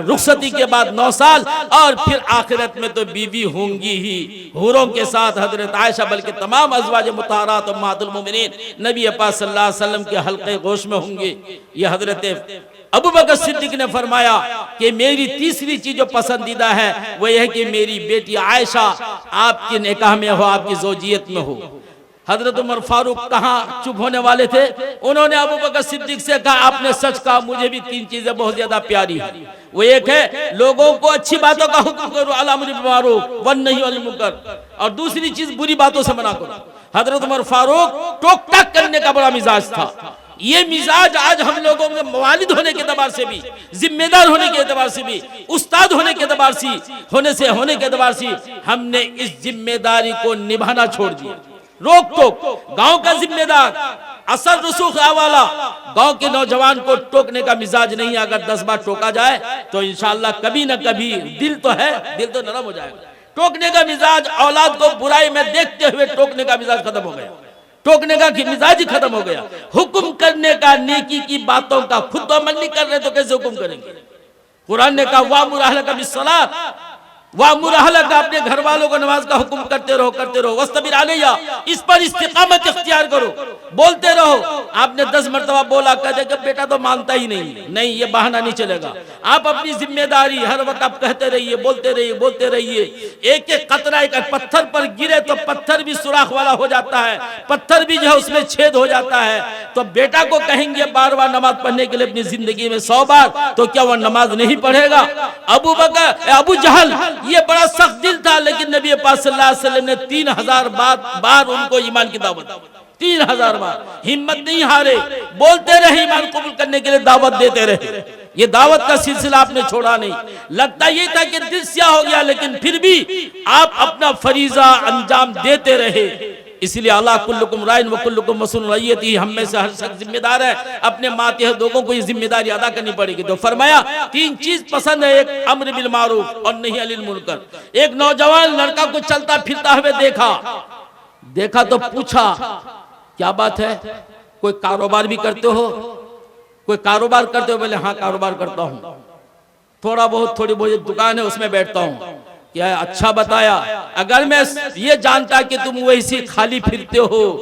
रुखसती के बाद 9 साल, और फिर आखिरत में तो बीवी होंगी ही हूरों के साथ हजरत आयशा, बल्कि तमाम अज़वाज मुताहरात उम्महातुल मोमिनीन नबी पाक सल्लल्लाहु अलैहि वसल्लम के हल्के गोश में होंगे। ये हजरत अबू बकर सिद्दीक ने फरमाया कि मेरी तीसरी चीज जो पसंदीदा है वो यह है कि मेरी बेटी आयशा आपके निकाह में हो, आपकी ज़ौजियत में हो। हजरत उमर फारूक कहाँ चुप होने वाले थे, उन्होंने अबू बकर सिद्दीक से कहा आपने सच कहा, मुझे भी 3 चीजें बहुत ज्यादा प्यारी है। वो एक है लोगों को अच्छी बातों का हुक्म करो, अल-अम्र बिल मारूफ वन नही अनिल मुनकर, और दूसरी चीज बुरी बातों से मना करो। हजरत उमर फारूक टोक टाक करने का बड़ा मिजाज था। ये मिजाज आज हम लोगों में वालिद होने के एतबार से भी, जिम्मेदार होने के एतबार से भी, उस्ताद होने के एतबार से होने के एतबार से हमने इस जिम्मेदारी को निभाना छोड़ दिया। रोक टोक गांव का जिम्मेदार, असर रसूख वाला गांव के नौजवान को टोकने का मिजाज नहीं है। अगर 10 बार टोका जाए तो इंशाअल्लाह कभी न कभी दिल तो है, दिल तो नरम हो जाएगा। टोकने का मिजाज, औलाद को बुराई में देखते हुए टोकने का मिजाज खत्म हो गया, टोकने का मिजाज ही खत्म हो गया। हुक्म करने का, नेकी की बातों का खुद तो अमल नहीं कर रहे तो कैसे हुक्म करेंगे? कुरान ने कहा वामुर अहलका बिस्सलात, वामुर अहलका, अपने घर वालों को नमाज का हुक्म करते रहो, वस्तबिर अलैहा, इस पर इस्तिकामत इख्तियार करो, बोलते रहो। आपने 10 मरतबा बोला, कहते जब बेटा तो मानता ही नहीं, ये बहाना नहीं चलेगा। आप अपनी जिम्मेदारी हर वक्त आप कहते रहिए, बोलते रहिए। एक एक कतरा एक पत्थर पर गिरे तो पत्थर भी सुराख वाला हो जाता है, पत्थर भी जो है उसमें छेद हो जाता है। तो बेटा को कहेंगे बार-बार नमाज पढ़ने के लिए अपनी जिंदगी में 100 बार, तो क्या वह नमाज नहीं पढ़ेगा? अबू जहल ये बड़ा सख्त दिल था, लेकिन नबी पाक सल्लल्लाहु अलैहि वसल्लम ने 3000 बार उनको ईमान की दावत, 3000 बार हिम्मत नहीं हारे, बोलते रहे, ईमान कबूल करने के लिए दावत देते रहे। ये दावत का सिलसिला आपने छोड़ा नहीं। लगता ये था कि दिल स्याह हो गया, लेकिन फिर भी आप अपना फरीजा अंजाम देते रहे। इसलिए अल्लाह कुल्लुकुम राइन व कुल्लुकुम मसऊलुन अन रइयतिही, हम में से हर शख्स जिम्मेदार है, अपने मातहत लोगों को ये जिम्मेदारी अदा करनी पड़ेगी। तो फरमाया 3 चीज पसंद है, एक अम्र बिल मारूफ और नही अनिल मुनकर। एक नौजवान लड़का को चलता फिरता हुए देखा तो पूछा क्या बात है, कोई कारोबार भी करते हो? कोई कारोबार करते हो? बोले हाँ कारोबार करता हूँ, थोड़ी बहुत दुकान है उसमें बैठता हूँ। क्या अच्छा बताया, अगर मैं ये जानता कि तुम वैसी खाली फिरते हो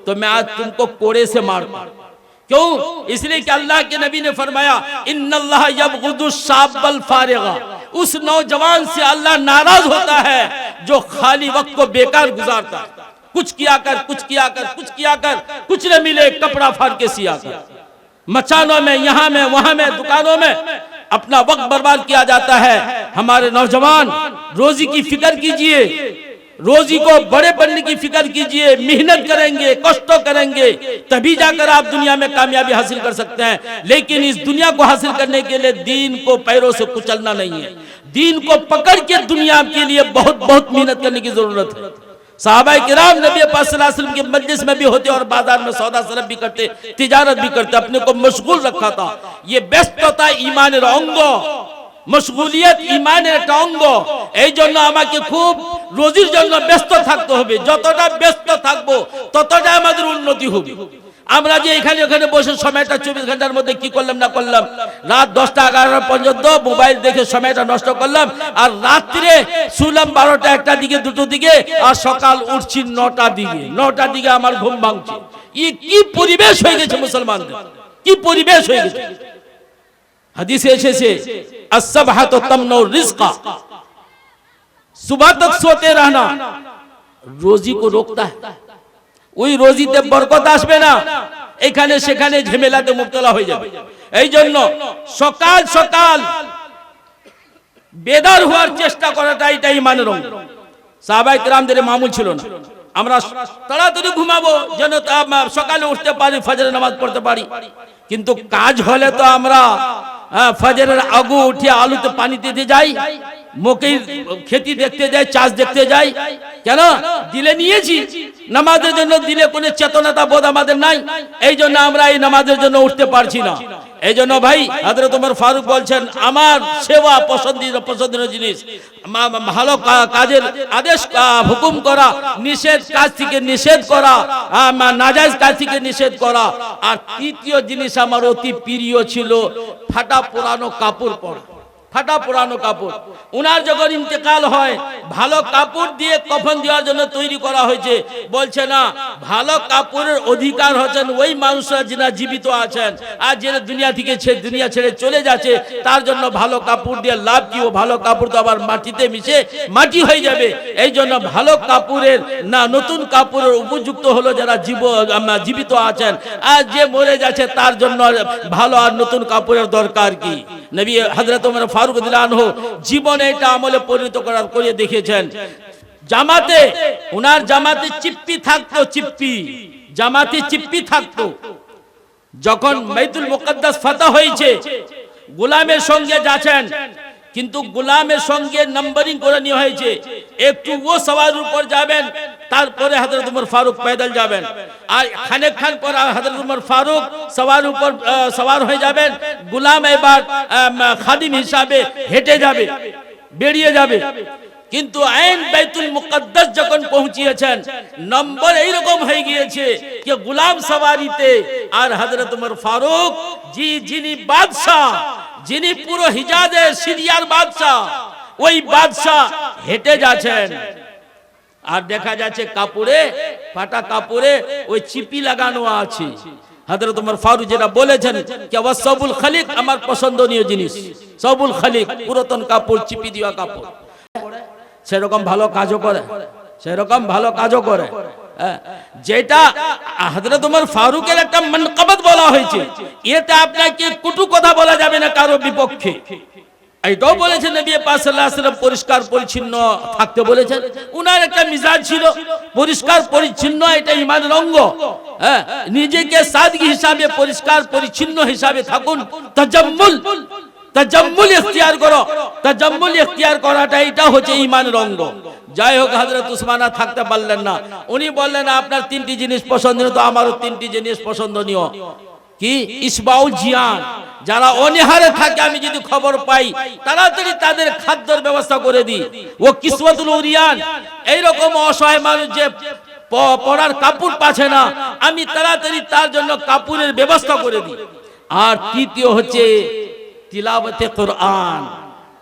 तो मैं आज तुमको कोड़े से मारता। क्यों? इसलिए कि अल्लाह के नबी ने फरमाया इन्नल्लाह यबगुदु शाब्बल फारिगा, उस नौजवान से अल्लाह नाराज होता है जो खाली वक्त को बेकार गुजारता है। कुछ किया कर कुछ न मिले कपड़ा फाड़ के सिया कर, मचानों में, यहाँ में, वहां में, दुकानों में अपना वक्त बर्बाद किया जाता है। हमारे नौजवान रोजी की फिक्र कीजिए, रोजी को बड़े बनने की फिक्र कीजिए, मेहनत करेंगे, कष्ट करेंगे, तभी जाकर आप दुनिया में कामयाबी हासिल कर सकते हैं। लेकिन इस दुनिया को हासिल करने के लिए दीन को पैरों से कुचलना नहीं है, दीन को पकड़ के दुनिया के लिए बहुत मेहनत करने की जरूरत है। सहाबा किराम नबी पाक सल्लल्लाहु अलैहि वसल्लम के मजलिस में भी होते और बाजार में सौदा सरब भी करते, तिजारत भी करते, अपने को मशगूल रखा था। ये व्यस्तता ईमानेर अंग, मशगुलियत ईमानेर একটা অঙ্গ। এই জন্য আমাকে খুব রোজির জন্য ব্যস্ত থাকতে হবে, যতটা ব্যস্ত থাকবো ততটা আমাদের উন্নতি হবে। আমরা যে এখানে ওখানে বসে সময়টা 24 ঘন্টার মধ্যে কি করলাম না করলাম, রাত 10টা 11টা পর্যন্ত মোবাইল দেখে সময়টা নষ্ট করলাম, আর রাত্রে শুলাম 12টা 1টা দিকে 2টো দিকে, আর সকাল উঠছি 9টার দিকে আমার ঘুম ভাঙছে। কি পরিবেশ হয়ে গেছে মুসলমানদের, কি পরিবেশ হয়ে গেছে। হাদিসে এসেছে আসসাবহাতু তামনুর রিজকা, सुबह तक सोते रहना रोजी को रोकता है। ওই রোজিতে বরকত আসবে না, এখানে সেখানে ঝামেলাতে মুবতলা হয়ে যাবে। এই জন্য সকাল সকাল বেদার হওয়ার চেষ্টা করাটা এটাই ঈমানের অঙ্গ। সাহাবায়ে কিরামদের মামুল ছিল না, আমরা তাড়াতাড়ি ঘুমাবো যেন সকালে উঠতে পারি, ফজরের নামাজ পড়তে পারি। কিন্তু কাজ হলে তো আমরা ফজরের আগে উঠে আলুতে পানি দিতে যাই, মকই খেতি দেখতে যাই, চাষ দেখতে যাই। কেন? দিলে নিয়েছি, নামাজের জন্য দিলে কোনো চেতনাটা বোধ আমাদের নাই। এই জন্য আমরা এই নামাজের জন্য উঠতে পারছি না। এই জন্য ভাই হযরত ওমর ফারুক বলছেন আমার সেবা পছন্দের জিনিস, ভালো কাজের আদেশ হুকুম করা, নিষেধ কাজ থেকে নিষেধ করা, নাজায়েজ কাজ থেকে নিষেধ করা। আর তৃতীয় জিনিস আমার অতি প্রিয় ছিল ফাটা পুরানো কাপড় পরা। ফাটা পুরানো কাপড়, উনার যখন ইন্তেকাল হয় ভালো কাপড় দিয়ে কফন দেওয়ার জন্য তৈরি করা হয়েছে। বলছে না ভালো কাপড়ের অধিকার হচ্ছেন ওই মানুষরা যারা জীবিত আছেন, আর যারা দুনিয়া ছেড়ে চলে যাচ্ছে তার জন্য ভালো কাপড় দিয়ে লাভ কি? ও ভালো কাপড় তো আবার মাটিতে মিশে মাটি হয়ে যাবে। এই জন্য ভালো কাপড়ের না, নতুন কাপড়ের উপযুক্ত হলো যারা জীবিত আছেন, আর যে মরে যাচ্ছে তার জন্য ভালো আর নতুন কাপড়ের দরকার কি? নবী হযরত ওমর ফারুক রাদিয়াল্লাহু আনহু জীবনে এটা আমলে পরিণত করে দেখিয়েছেন। জামাতে, উনার জামাতে চিপ্পি থাকতো, জামাতে চিপ্পি থাকতো। যখন বাইতুল মুকদ্দাস ফাতা হয়েছে গোলামের সঙ্গে যাচ্ছেন, কিন্তু গোলামের সঙ্গে নাম্বারিং করে নেওয়া হয়েছে, একটু ও সওয়ার উপর যাবেন, তারপরে হযরত ওমর ফারুক पैदल যাবেন, আর খানিক খান পর হযরত ওমর ফারুক সওয়ার হয়ে যাবেন, গোলাম এবার খাদিম হিসাবে হেঁটে যাবে, বেরিয়ে যাবে। কিন্তু আইন বাইতুল মুকদ্দাস যখন পৌঁছিয়েছেন নম্বর এইরকম হয়ে গিয়েছে যে গোলাম সওয়ারিতে আর হযরত ওমর ফারুক যিনি বাদশা, যিনি পুরো হিজাজের সিরিয়ার বাদশা, ওই বাদশা হেঁটে যাচ্ছেন। আর দেখা যাচ্ছে কাপড়ে, ফাটা কাপড়ে ওই চিপি লাগানো আছে। হযরত ওমর ফারুক যেটা বলেছেন যে ওয়াসাবুল খালিক আমার পছন্দনীয় জিনিস, সাবুল খালিক পুরাতন কাপড়, চিপি দেওয়া কাপড়। সেরকম ভালো কাজও করে, যেটা হযরত ওমর ফারুকের একটা মানকাবাত বলা হয়েছে। এতে আপনাকে কটু কথা বলা যাবে না কারো বিপক্ষে। এইটাও বলেছেন নবী পাক সাল্লাল্লাহু আলাইহি ওয়াসাল্লাম পরিষ্কার পরিচ্ছন্ন থাকতে বলেছেন। উনার একটা মিজাজ ছিল পরিষ্কার পরিচ্ছন্ন, এটা ঈমানের অঙ্গ। নিজেকে সাদগী হিসাবে পরিষ্কার পরিচ্ছন্ন হিসাবে থাকুন। তাজাম্মুল ইখতিয়ার করো, তাজাম্মুল ইখতিয়ার করাটা এটা হচ্ছে ঈমানের অঙ্গ। যাই হোক হযরত উসমানা থাকতে পারলেন না, উনি বললেন আপনার তিনটি জিনিস পছন্দনীয়, তো আমারও তিনটি জিনিস পছন্দনীয়। কি? ইসবাউল জিয়ান, যারা অনিহারে থাকে আমি যদি খবর পাই তাড়াতাড়ি তাদের খাদ্যের ব্যবস্থা করে দিই। ও কিসওয়াতুল উরিয়ান, এইরকম অসহায় মানুষ যে পরার কাপড় পাচ্ছে না, আমি তাড়াতাড়ি তার জন্য কাপড়ের ব্যবস্থা করে দিই। আর তৃতীয় হচ্ছে তিলাওয়াতে কোরআন,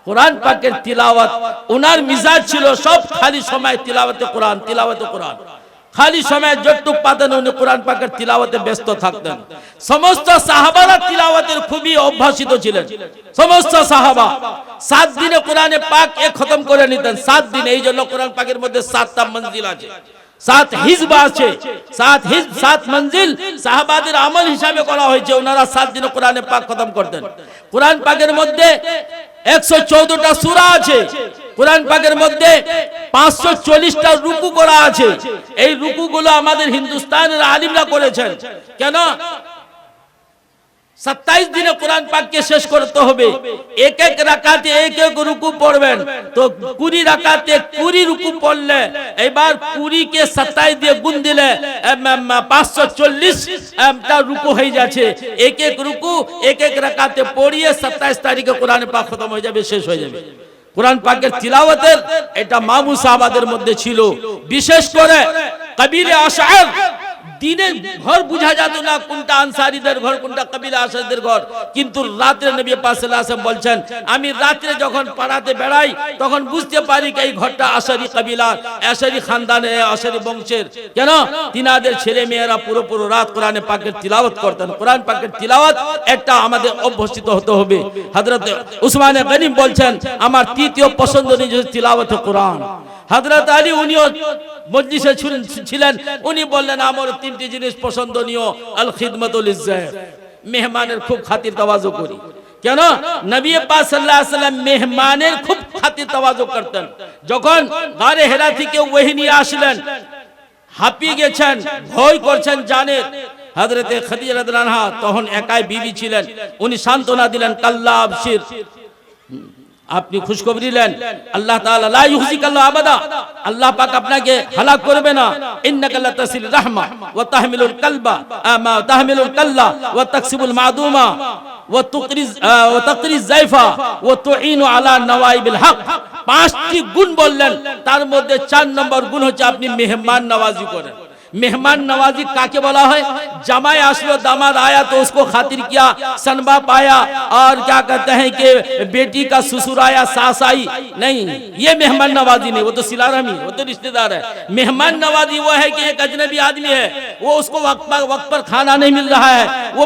কোরআন পাকের তিলাওয়াত। ওনার মিজাজ ছিল সব খালি সময় তিলাওয়াতে কোরআন, তিলাওয়াতে কোরআন। খালি সময় যতটুক পাতেন উনি কোরআন পাকের তিলাওয়াতে ব্যস্ত থাকতেন। সমস্ত সাহাবারা তিলাওয়াতের খুবই অভ্যাসিত ছিলেন। সমস্ত সাহাবা 7 দিনে কোরআনে পাক খতম করে নিতেন, 7 দিনে। এই জন্য কোরআন পাকের মধ্যে 7টা মঞ্জিল আছে, 7 হিজব আছে, 7 হিজব 7 মঞ্জিল সাহাবাদের আমল হিসাবে করা হয়েছে। ওনারা 7 দিনে কোরআনে পাক খতম করতেন। কোরআন পাকের মধ্যে 114টা সূরা আছে, কোরআন পাকের মধ্যে 540টা রুকু করা আছে। এই রুকুগুলো আমাদের হিন্দুস্তানের আলিমরা করেছেন। কেন? 27 দিনে কোরআন পাককে শেষ করতে হবে। এক এক রাকাতে এক এক রুকু পড়বেন, তো 20 রাকাতে 20 রুকু পড়লে এবার 20 কে 27 দিয়ে গুণ দিলে 540টা রুকু হয়ে যাচ্ছে। এক এক রুকু এক এক রাকাতে পড়িয়ে 27 তারিখে কোরআন পাক খতম হয়ে যাবে, শেষ হয়ে যাবে। কোরআন পাকের তিলাওয়াতের এটা মামু সাহাবাদের মধ্যে ছিল। বিশেষ করে কবিলে আশআর, দিনের ঘর বুঝা যেত না কোনটা আনসারীদের ঘর কোনটা কবিলা আশআরীদের ঘর, কিন্তু রাতে নবী পাক সাল্লাল্লাহু আলাইহি ওয়াসাল্লাম বলছেন আমি রাতে যখন পাড়াতে বেড়াই তখন বুঝতে পারি কি এই ঘরটা আশআরী কবিলার, আশআরী খানদানের, আশআরী বংশের। কেন? তিনাদের ছেলে মেয়েরা পুরো রাত কোরআনে পাকের তিলাওয়াত করতেন। কোরআন পাকের তিলাওয়াত একটা আমাদের অভ্যস্ত হতে হবে। হযরত উসমানে গনি বলছেন আমার তৃতীয় পছন্দনীয় তিলাওয়াত কোরআন। হযরত আলী উনিও মজলিসে ছিলেন, উনি বললেন আমার তিনটি জিনিস পছন্দনীয়, আল খিদমাতুল ইজ্জাত, মেহমানের খুব খাতির তাওয়াজু করি। কেন? নবী পাক সাল্লাল্লাহু আলাইহি ওয়াসাল্লাম মেহমানের খুব খাতির তাওয়াজু করতেন। যখন গারে হেরা থেকে ওহী নিয়ে আসলেন, হাঁপিয়ে গেছেন, ভয় করছেন জানেন, হযরতে খাদিজা রাদিয়াল্লাহু আনহা তখন একাই বিবি ছিলেন, উনি সান্ত্বনা দিলেন কাল্লা আবশির, আপনি খুশখবরি দিলেন আল্লাহ তাআলা লা ইউহজিকাল্লাহু আবাদা, আল্লাহ পাক আপনাকে হালাক করবে না। ইন্নাকা লাতাসিল রাহমা ওয়া তাহমিলুল কালবা মা তাহমিলুল কাল্লা ওয়া তাকসিবুল মাদুমা ওয়া তাকরিজ যায়ফা ওয়া তুইনু আলা নওয়াইবিল হক। 5টি গুণ বললেন, তার মধ্যে 4 নম্বর গুণ হচ্ছে আপনি মেহমান নওয়াজি করেন। मेहमान नवाजी काके बोला है? जमाई आसलो, दामाद आया तो उसको खातिर किया, सनबा पाया, और क्या कहते हैं कि बेटी का ससुर आया, सास आई। नहीं, ये मेहमान नवाजी नहीं, वो तो सिलारहमी, वो तो रिश्तेदार है। मेहमान नवाजी वो है कि एक अजनबी आदमी है, वो उसको वक्त पर खाना नहीं मिल रहा है, वो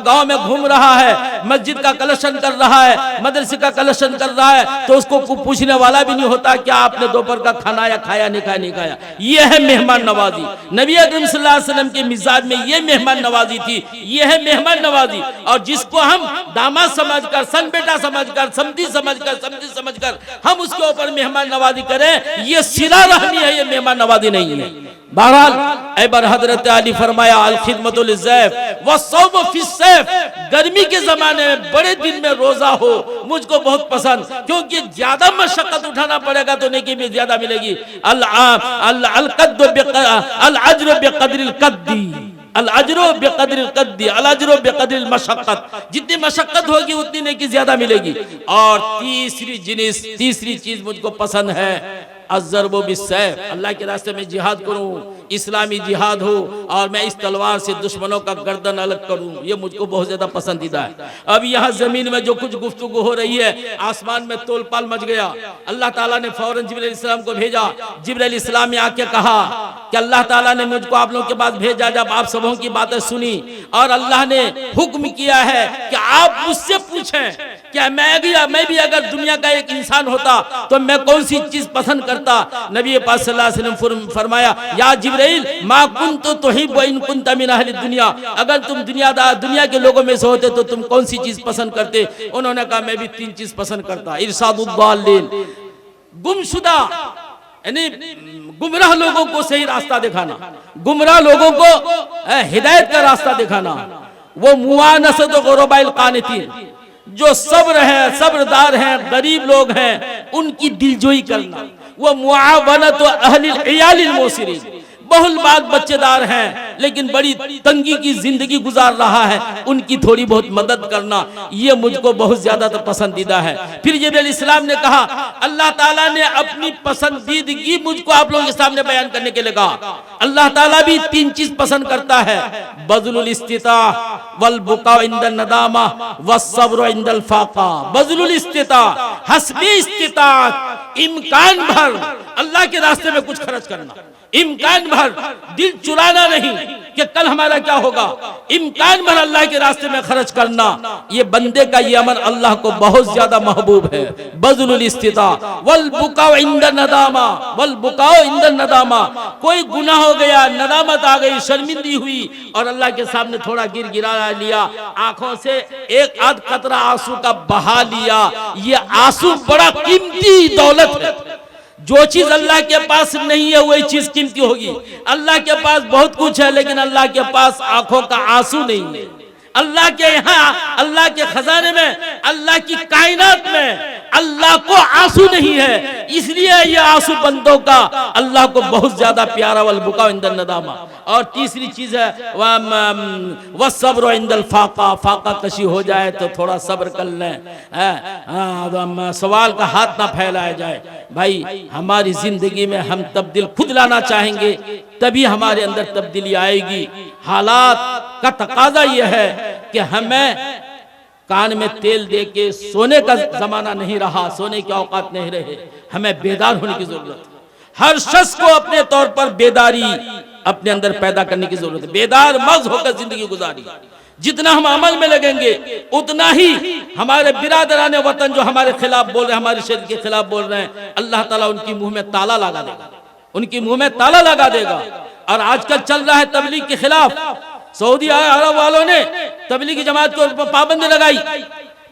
गांव में घूम रहा है, मस्जिद का कलेक्शन कर रहा है, मदरसे का कलेक्शन कर रहा है, तो उसको पूछने वाला भी नहीं होता क्या आपने दोपहर का खाना या खाया नहीं खाया। ये है मेहमान नवाजी। नबी अकरम सल्लल्लाहु अलैहि वसल्लम के मिजाज में ये मेहमान नवाजी थी, ये है मेहमान नवाजी। और जिसको हम दामाद समझकर, सन बेटा समझकर, समधी समझकर हम उसके ऊपर मेहमान नवाजी करें, ये सिला रहनी है, ये मेहमान नवाजी नहीं है। बहरहाल एबर हजरत अली फरमाया अल खिदमतुल ज़ैफ व सौम फी सैफ, गर्मी के जमाने में बड़े दिन में रोजा हो मुझको बहुत पसंद, क्योंकि ज्यादा मशक्कत उठाना पड़ेगा तो नेकी भी ज्यादा मिलेगी। अल अज्र बिक़द्रिल क़द्दी, अल अज्र बिक़द्रिल क़द्दी, अल अज्र बिक़द्रिल मशक्कत, जितनी मशक्कत होगी उतनी नेकी ज्यादा मिलेगी। और तीसरी चीज मुझको पसंद है अज़्ज़रबु बिस्सैफ, अल्लाह के रास्ते में जिहाद करूं, इस्लामी जिहाद हो और मैं इस तलवार से दुश्मनों का गर्दन अलग करूं, ये मुझको बहुत ज्यादा पसंदीदा है। अब यहाँ जमीन में जो कुछ गुफ्तगू हो रही है, आसमान में तोलपाल मच गया। अल्लाह ताला ने फौरन जिब्रील इस्लाम को भेजा। जिब्रील इस्लाम ने आके कहा कि अल्लाह ताला ने मुझको आप लोगों के पास भेजा। जब आप सबों की बातें सुनी और अल्लाह ने हुक्म किया है कि आप मुझसे पूछें क्या मैं भी अगर दुनिया का एक इंसान होता तो मैं कौन सी चीज पसंद करता। नबी पाक सल्लल्लाहु अलैहि वसल्लम फरमाया या जिब्रील मा कुन्तु तुहिब्बु इन कुन्त मिन अहली दुनिया, अगर तुम दुनिया के लोगों में से होते तो तुम कौन सी चीज पसंद करते। उन्होंने कहा मैं भी 3 चीज पसंद करता, इरशादुद दालिन, गुमशुदा यानी गुमराह लोगों को सही रास्ता दिखाना, गुमराह लोगों को हिदायत का रास्ता दिखाना, वो मुआनसत गुरबाइल कानितीन, जो सब्र है, सब्रदार हैं, गरीब लोग हैं, उनकी दिलजोई करना, वो मुआवनत अहलिल इयालिल मोसिरीन, बहुलबात बच्चेदार हैं लेकिन बड़ी तंगी की जिंदगी गुजार रहा है, उनकी थोड़ी बहुत मदद करना, ये मुझको बहुत ज्यादा तो पसंदीदा है। फिर जिब्रील इस्लाम ने कहा, अल्लाह ताला ने अपनी पसंदीदगी मुझको आप लोगों के सामने बयान करने के लिए कहा। अल्लाह ताला भी 3 चीज पसंद करता है, बज़लुल इस्तिता वल बुका इंदल नदामा वस्सब्र इंदल फाका। बज़लुल इस्तिता, हस्बी इस्तिताअत, इम्कान भर अल्लाह के रास्ते में कुछ खर्च करना, इम्कान भर दिल चुराना नहीं कि कल हमारा क्या होगा, इम्कान भर अल्लाह के रास्ते में खर्च करना, ये बंदे का ये अमल अल्लाह को बहुत ज्यादा महबूब है। बज़लुल इस्तिता वल बुकाउ इंदन नदामा, वल बुकाउ इंदन नदामा, कोई गुनाह हो गया, नदामत आ गई, शर्मिंदी हुई और अल्लाह के सामने थोड़ा गिरा लिया, आंखों से एक आध कतरा आंसू का बहा लिया, ये आंसू बड़ा कीमती दौलत है। जो चीज अल्लाह के पास नहीं है वही चीज कीमती होगी। अल्लाह के पास बहुत कुछ है लेकिन अल्लाह के पास आंखों का आंसू नहीं है। अल्लाह के यहाँ, अल्लाह के खजाने में, अल्लाह की कायनात में अल्लाह को आंसू नहीं है, इसलिए ये आंसू बंदों का अल्लाह को बहुत ज्यादा प्यारा। वल बुका इंदल नदामा। और तीसरी चीज है वह सब्र इंदल फाका, फाका कशी हो जाए तो थोड़ा सब्र कर लें, सवाल का हाथ ना फैलाया जाए। भाई हमारी जिंदगी में हम तब्दील खुद लाना चाहेंगे तभी हमारे अंदर तब्दीली आएगी। हालात का तकाजा यह है कि हमें कान में तेल दे के सोने का जमाना नहीं रहा, सोने की औकात नहीं रहे, हमें बेदार होने की जरूरत है। हर शख्स को अपने तौर पर बेदारी अपने अंदर पैदा करने की जरूरत है। बेदार मर्ज होकर जिंदगी गुजारी। जितना हम अमल में लगेंगे उतना ही हमारे बिरादराने वतन जो हमारे खिलाफ बोल रहे हैं, हमारे शरीर के खिलाफ बोल रहे हैं, अल्लाह ताला उनकी मुंह में ताला लगा देगा, उनकी मुंह में ताला लगा देगा। और आजकल चल रहा है तबलीग के खिलाफ, सऊदी अरब वालों ने तबलीगी जमात के ऊपर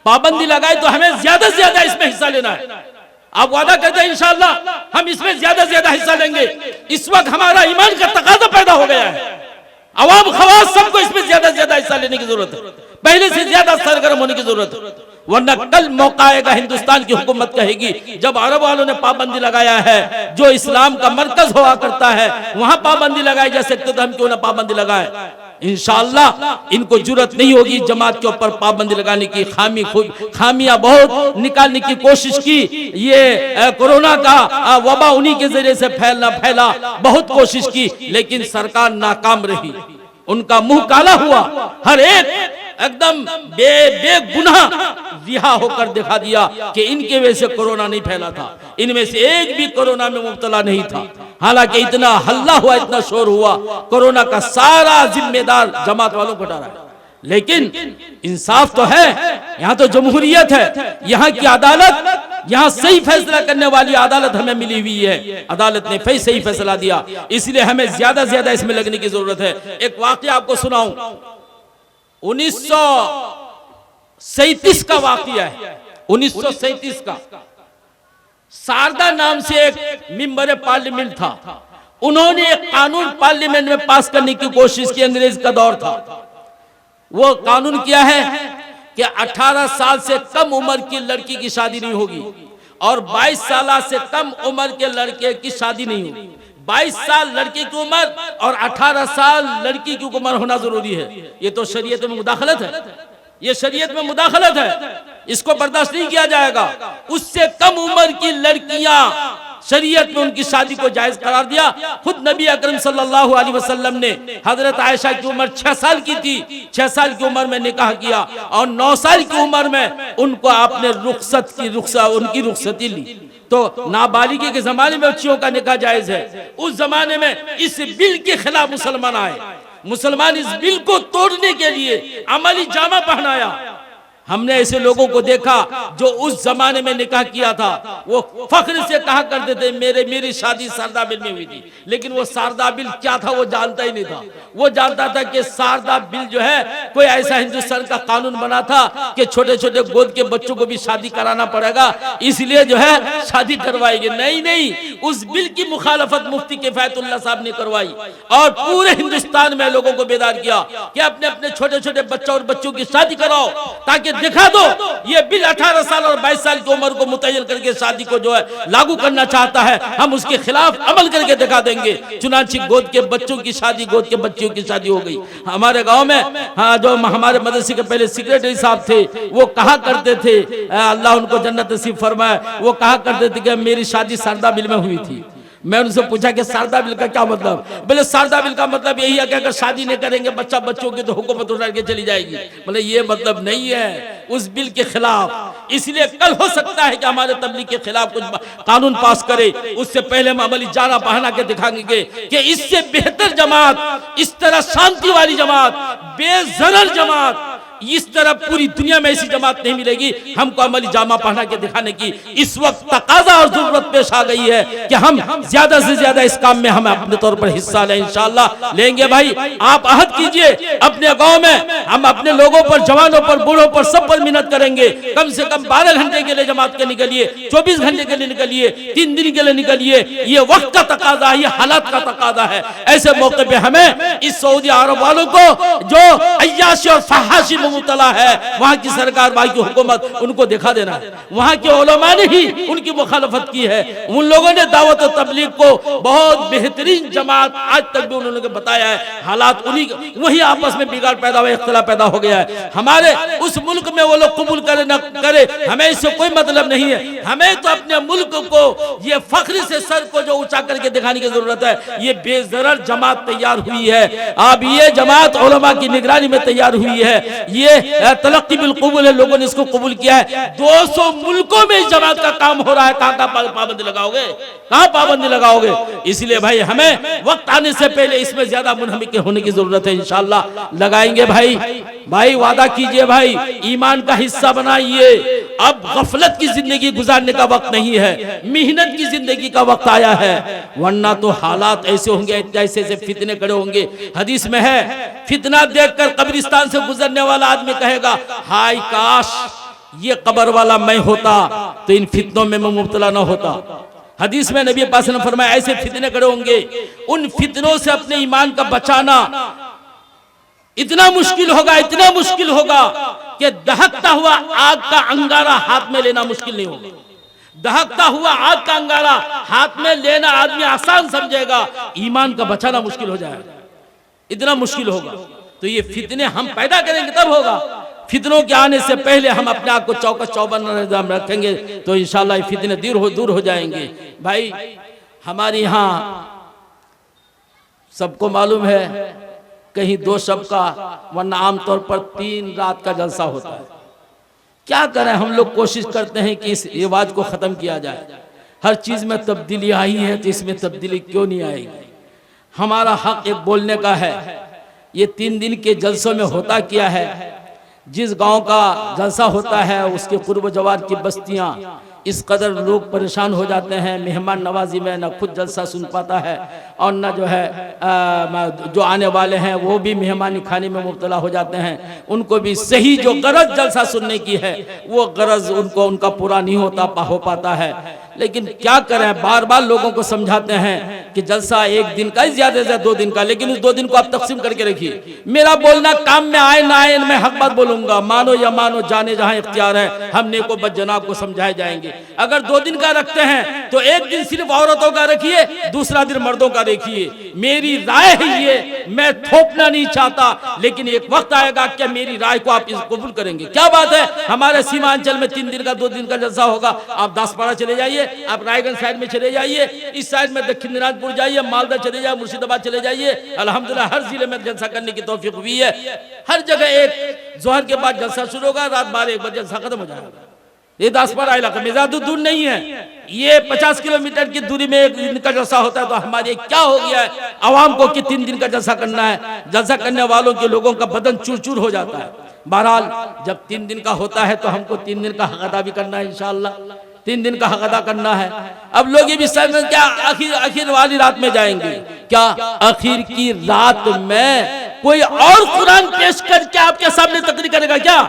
पाबंदी लगाई तो हमें ज्यादा से ज्यादा इसमें हिस्सा लेना है। आप वादा करते हैं इंशाअल्लाह हम इसमें ज्यादा से ज्यादा हिस्सा लेंगे। इस वक्त हमारा ईमान का तकाजा पैदा हो गया है, अवाम खवास सबको इसमें ज्यादा से ज्यादा हिस्सा लेने की जरूरत है, पहले से ज्यादा सरगर्म होने की जरूरत है। वरना कल मौका आएगा, हिंदुस्तान की हुकूमत कहेगी जब अरब वालों ने पाबंदी लगाया है, जो इस्लाम का मरकज हुआ करता है वहां पाबंदी लगाई जा सकती तो हम क्यों ना पाबंदी लगाए। इंशाअल्लाह इनको जरूरत नहीं होगी जमात के ऊपर पाबंदी लगाने की। खामियां बहुत निकालने की कोशिश की, ये कोरोना का वबा उन्हीं के जरिए से फैला बहुत कोशिश की, लेकिन सरकार नाकाम रही, उनका मुंह काला हुआ। हर एक एकदम बेगुनाह रिहा होकर दिखा दिया कि इनके वजह से कोरोना नहीं फैला था, इनमें से एक भी कोरोना में मुब्तला नहीं था। हालांकि इतना हल्ला हुआ, इतना शोर हुआ, कोरोना का सारा जिम्मेदार जमात वालों को डाला। लेकिन इंसाफ तो है, यहाँ तो जमहूरियत है, यहाँ की अदालत, यहाँ सही फैसला करने वाली अदालत हमें मिली हुई है। अदालत ने सही फैसला दिया, इसलिए हमें ज्यादा से ज्यादा इसमें लगने की जरूरत है। एक वाकया आपको सुनाऊं, 1937 का वाकया है। 1937 का शारदा नाम से एक मेंबर पार्लियामेंट था, उन्होंने एक कानून पार्लियामेंट में पास करने की कोशिश की। अंग्रेज का दौर था, वो कानून किया है कि 18 साल से कम उम्र की लड़की की शादी नहीं होगी और 22 साल से कम उम्र के लड़के की शादी नहीं होगी। 22 साल लड़के की उम्र और 18 साल लड़की की उम्र होना जरूरी है। ये तो शरीयत में मुदाखलत है, ये शरीयत में मुदाखलत है, इसको बर्दाश्त नहीं किया जाएगा। उससे कम उम्र की लड़कियां शरीयत में उनकी शादी को जायज करार दिया। खुद नबी अकरम सल्लल्लाहु अलैहि वसल्लम ने हजरत आयशा की उम्र 6 साल की थी, 6 साल की उम्र में निकाह किया और 9 साल की उम्र में उनको आपने उनकी रुखसती ली। तो नाबालिगी के जमाने में बच्चियों का निकाह जायज है। उस जमाने में इस बिल के खिलाफ मुसलमान आए, मुसलमान इस बिल को तोड़ने के लिए अमली जामा पहनाया। हमने ऐसे लोगों को देखा जो उस जमाने में निकाह किया था, वो फख्र से कहा करते थे मेरी शादी शारदा बिल में हुई थी, लेकिन वो शारदा बिल क्या था वो जानता ही नहीं था। वो जानता था कि शारदा बिल जो है कोई ऐसा हिंदुस्तान का कानून बना था कि छोटे छोटे गोद के बच्चों को भी शादी कराना पड़ेगा, इसलिए जो है शादी करवाएंगे। नहीं, उस बिल की मुखालफत मुफ्ती किफायतुल्लाह साहब ने करवाई और पूरे हिंदुस्तान में लोगों को बेदार किया कि अपने अपने छोटे छोटे बच्चों और बच्चों की शादी कराओ ताकि दिखा दो ये बिल 18 साल और 22 साल की उम्र को मुतय्यन करके शादी को जो है लागू करना चाहता है, हम उसके खिलाफ अमल करके दिखा देंगे। चुनांची गोद के बच्चों की शादी, गोद के बच्चियों की शादी हो गई हमारे गांव में। हाँ, जो हमारे मदरसे के पहले सेक्रेटरी साहब थे वो कहा करते थे, अल्लाह उनको जन्नत नसीब फरमाए, वो कहा करते थे कि मेरी शादी शारदा बिल में हुई थी। मैं उनसे पूछा कि शारदा बिल का क्या मतलब? बोले शारदा बिल का मतलब यही है कि अगर शादी नहीं करेंगे बच्चों की तो हुकूमत उठा के चली जाएगी। बोले ये मतलब नहीं है उस बिल के खिलाफ। इसलिए कल हो सकता है कि हमारे तबलीग के खिलाफ कुछ कानून पास करे, उससे पहले हम अमली जाना बहाना के दिखाएंगे कि इससे बेहतर जमात, इस तरह शांति वाली जमात, बेज़रर जमात, इस तरह पूरी दुनिया में ऐसी जमात नहीं मिलेगी। हमको अमली जामा पहना के दिखाने की इस वक्त तकाजा और जरूरत पेश आ गई है कि हम ज्यादा से ज्यादा इस काम में हम अपने तौर पर हिस्सा लें, इंशाअल्लाह लेंगे। भाई आप अहद कीजिए अपने गांव में, हम अपने लोगों पर, जवानों पर, बूढ़ों पर, सब पर मेहनत करेंगे। कम से कम 12 घंटे के लिए जमात के निकलिए, 24 घंटे के लिए निकलिए, 3 दिन के लिए निकलिए। ये वक्त का तकाजा है, ये हालात का तकाजा है। ऐसे मौके पे हमें इस सऊदी अरब वालों को जो अय्याशी और फहाशी मुतला है, वहां की सरकार, वहां की हुकूमत, उनको दिखा देना है। वहां के उलमा ने ही उनकी मुखालफत की है। उन लोगों ने दावत और तबलीग को बहुत बेहतरीन जमात आज तक भी उन्होंने बताया है। हालात उन्हीं वही आपस में बिगाड़ पैदा हुआ, इख्तिलाफ पैदा हो गया है। हमारे उस मुल्क में वो लोग कबूल करे न करे, हमें इससे कोई मतलब नहीं है। हमें तो अपने मुल्क को ये फख्र से सर को जो ऊंचा करके दिखाने की जरूरत है। ये बेज़रर जमात तैयार हुई है। अब ये जमात उलमा की निगरानी में तैयार हुई है। ये तलक्की बिल कबूल है, लोगों ने इसको कबूल किया है। 200 मुल्कों में इस जमात का काम हो रहा है। कहां पाबंदी लगाओगे, कहां पाबंदी लगाओगे? इसलिए भाई हमें वक्त आने से पहले इसमें ज्यादा मुनहमिक होने की जरूरत है। इंशाअल्लाह लगाएंगे भाई। भाई वादा कीजिए भाई, ईमान का हिस्सा बनाइए। अब गफलत की जिंदगी गुजारने का वक्त नहीं है, मेहनत की जिंदगी का वक्त आया है। वरना तो हालात ऐसे होंगे, ऐसे ऐसे फितने खड़े होंगे। हदीस में है, फितना देखकर कब्रिस्तान से गुजरने वाला आदमी कहेगा, हाय काश ये कब्र वाला मैं होता तो इन फितनों में मैं मुब्तला न होता। हदीस में नबी पाक ने फरमाया, ऐसे फितने खड़े होंगे, उन फितनों से अपने ईमान का बचाना इतना मुश्किल होगा, इतना मुश्किल होगा कि दहकता हुआ आग का अंगारा हाथ में लेना मुश्किल नहीं होगा। दहकता हुआ आग का अंगारा हाथ में लेना आदमी आसान समझेगा, ईमान का बचाना मुश्किल हो जाएगा, इतना मुश्किल होगा। तो ये फितने हम पैदा करेंगे तब होगा। फितनों के आने से पहले हम अपने आप को चौकस चौबंद रखेंगे तो इंशाअल्लाह ये फितने दूर हो जाएंगे। भाई हमारे यहाँ सबको मालूम है कहीं 2 शब का, वरना आमतौर पर 3 रात का जलसा होता है। क्या करें, हम लोग कोशिश करते हैं कि इस रिवाज को ख़त्म किया जाए। हर चीज़ में तब्दीली आई है तो इसमें तब्दीली क्यों नहीं आएगी? हमारा हक एक बोलने का है। ये 3 दिन के जलसों में होता क्या है, जिस गांव का जलसा होता है उसके कुर्ब जवार की बस्तियां इस कदर लोग परेशान हो जाते हैं, मेहमान नवाजी में न खुद जलसा सुन पाता है और न जो है जो आने वाले हैं वो भी मेहमानी खाने में मुब्तला हो जाते हैं। उनको भी सही जो गरज जलसा सुनने की है वो गरज उनका पूरा नहीं हो पाता है। लेकिन क्या करें, बार बार लोगों को समझाते हैं कि जलसा 1 दिन का, ज्यादा से ज्यादा 2 दिन का, लेकिन उस 2 दिन को आप तकसीम करके रखिए। मेरा बोलना काम में आए ना आए, मैं हक बात बोलूंगा, मानो या मानो, जाने जहां इख्तियार है, हम नेको बदजनाब को समझाए जाएंगे। अगर 2 दिन का रखते हैं तो 1 दिन सिर्फ औरतों का रखिए, दूसरा दिन मर्दों का रखिए। मेरी राय है ये, मैं थोपना नहीं चाहता, लेकिन एक वक्त आएगा क्या मेरी राय को आप कबूल करेंगे? क्या बात है, हमारे सीमांचल में 3 दिन का 2 दिन का जलसा होगा। आप दासपाड़ा चले जाइए, आप रायगंज साइड में चले जाइए, इस साइड में दक्षिण दिनाजपुर जाइए, मालदा चले जाइए, मुर्शिदाबाद चले जाइए। अल्हम्दुलिल्लाह हर जिले में जलसा करने की तौफीक हुई है। हर जगह एक जोहर के बाद जलसा शुरू होगा, रात 12-1 बजे जलसा खत्म हो जाएगा। ये दासपाड़ा इलाका में ज्यादा दूर नहीं है, ये 50 किलोमीटर की दूरी में 1 दिन का जलसा होता है। तो हमारे क्या हो गया है आवाम को कि 3 दिन का जलसा करना है। जलसा करने वालों के लोगों का बदन चूर-चूर हो जाता है। बहरहाल जब 3 दिन का होता है तो हमको 3 दिन का हक अदा भी करना है इंशाअल्लाह, 3 दिन का हक अदा करना है। अब लोग ये भी समझ क्या आखिर वाली रात में जाएंगे, क्या आखिर की रात में कोई और कुरान पेश करके आपके सामने तकरीर करेगा क्या?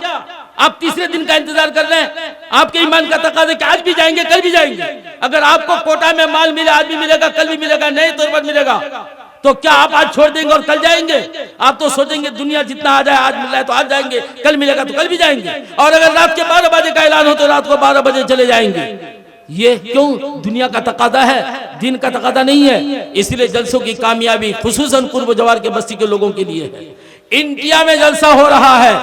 आप तीसरे दिन का इंतजार कर रहे हैं? आपके ईमान का तकाज़ा कि आज भी जाएंगे, कल भी जाएंगे। अगर आपको कोटा में माल मिले, आज भी मिलेगा, कल भी मिलेगा, नहीं तो मिलेगा। तो क्या आप आज छोड़ देंगे और कल जाएंगे? आप तो सोचेंगे दुनिया जितना आ जाए, आज मिल रहा है तो आज जाएंगे, कल मिलेगा तो कल भी जाएंगे, और अगर रात के 12 बजे का ऐलान हो तो रात को 12 बजे चले जाएंगे। ये क्यों? दुनिया का तकादा है, दिन का तकादा नहीं है। इसलिए जलसों की कामयाबी खुसूसन कुर्ब जवार के बस्ती के लोगों के लिए है। इंडिया में जलसा हो रहा है,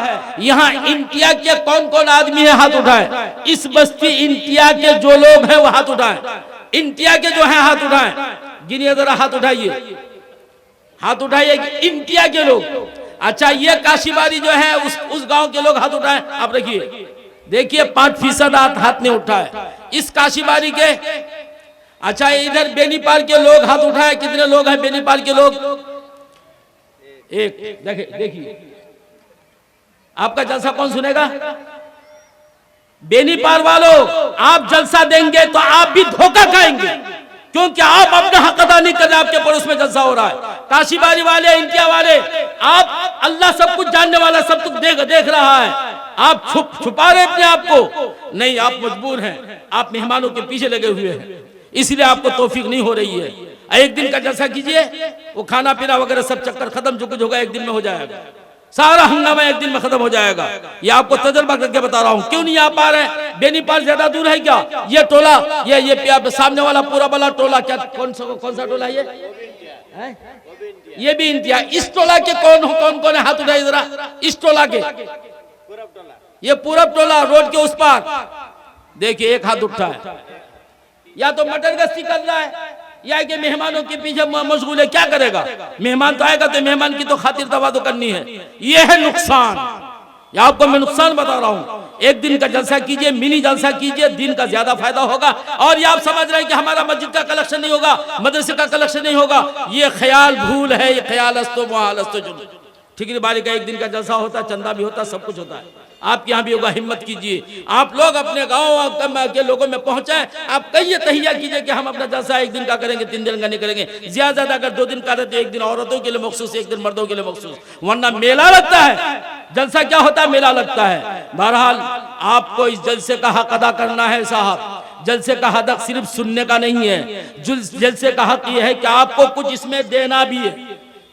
यहाँ इंडिया के कौन कौन आदमी है हाथ उठाए। इस बस्ती इंडिया के जो लोग हैं वो हाथ उठाए, इंडिया के जो हैं हाथ उठाए, गिनिए जरा, हाथ उठाइए, हाथ उठाइए इंडिया के लोग। अच्छा, ये काशीबारी जो है उस गांव के लोग हाथ उठाए, आप रखिए, देखिए 5% हाथ नहीं उठाए इस काशीबारी के। अच्छा, इधर बेनीपाल के लोग हाथ उठाए, कितने लोग हैं बेनीपाल के लोग? एक, देखिए आपका जलसा कौन सुनेगा? बेनीपाल वालों, आप जलसा देंगे तो आप भी धोखा खाएंगे, क्योंकि आप अपना हक अदा नहीं कर रहे, आपके पड़ोस में जलसा हो रहा है। काशीबारी वाले, इंडिया वाले, आप, अल्लाह सब कुछ जानने वाला, सब कुछ देख रहा है, आप छुपा रहे अपने आप को। नहीं, आप मजबूर हैं, आप मेहमानों के पीछे लगे हुए हैं, इसलिए आपको तौफीक नहीं हो रही है। एक दिन का जलसा कीजिए, वो खाना पीना वगैरह सब चक्कर खत्म, जो कुछ होगा एक दिन में हो जाएगा, सारा हंगामा एक दिन में खत्म हो जाएगा। ये आपको तजर्बा करके बता रहा हूँ। क्यों नहीं आ पा रहे? बेनीपाल ज्यादा दूर है क्या? ये टोला, ये सामने वाला पूरा वाला टोला, क्या कौन सा टोला ये भी इंडिया। इस टोला के कौन है? हाथ उठाइए जरा, इस टोला के, ये पूरब टोला रोड के उस पार, देखिए एक हाथ उठा है। या तो मटर गश्ती कर रहा है, या कि मेहमानों के पीछे मशगूल है। क्या करेगा? मेहमान तो आएगा तो मेहमान की तो खातिर दवा तो करनी है। ये है नुकसान, या आपको मैं नुकसान बता रहा हूँ। एक दिन का जलसा कीजिए, मिनी जलसा कीजिए, दिन का ज्यादा फायदा होगा। और ये आप समझ रहे हैं कि हमारा मस्जिद का कलेक्शन नहीं होगा, मदरसे का कलेक्शन नहीं होगा, ये ख्याल भूल है। ये ख्याल ठीक है, बारी का एक दिन का जलसा होता है, चंदा भी होता है, सब कुछ होता है। आपके यहाँ भी होगा, हिम्मत कीजिए। आप लोग अपने गांव के लोगों में पहुंचे, आप कहिए, तहिया कीजिए कि हम अपना जलसा एक दिन का करेंगे, 3 दिन का नहीं करेंगे। ज्यादा अगर 2 दिन का रहते, एक दिन औरतों के लिए मखसूस, एक दिन मर्दों के लिए मखसूस, वरना मेला लगता है। जलसा क्या होता है? मेला लगता है। बहरहाल आपको इस जलसे का हक अदा करना है साहब। जलसे का हक सिर्फ सुनने का नहीं है, जलसे का हक ये है कि आपको कुछ इसमें देना भी है,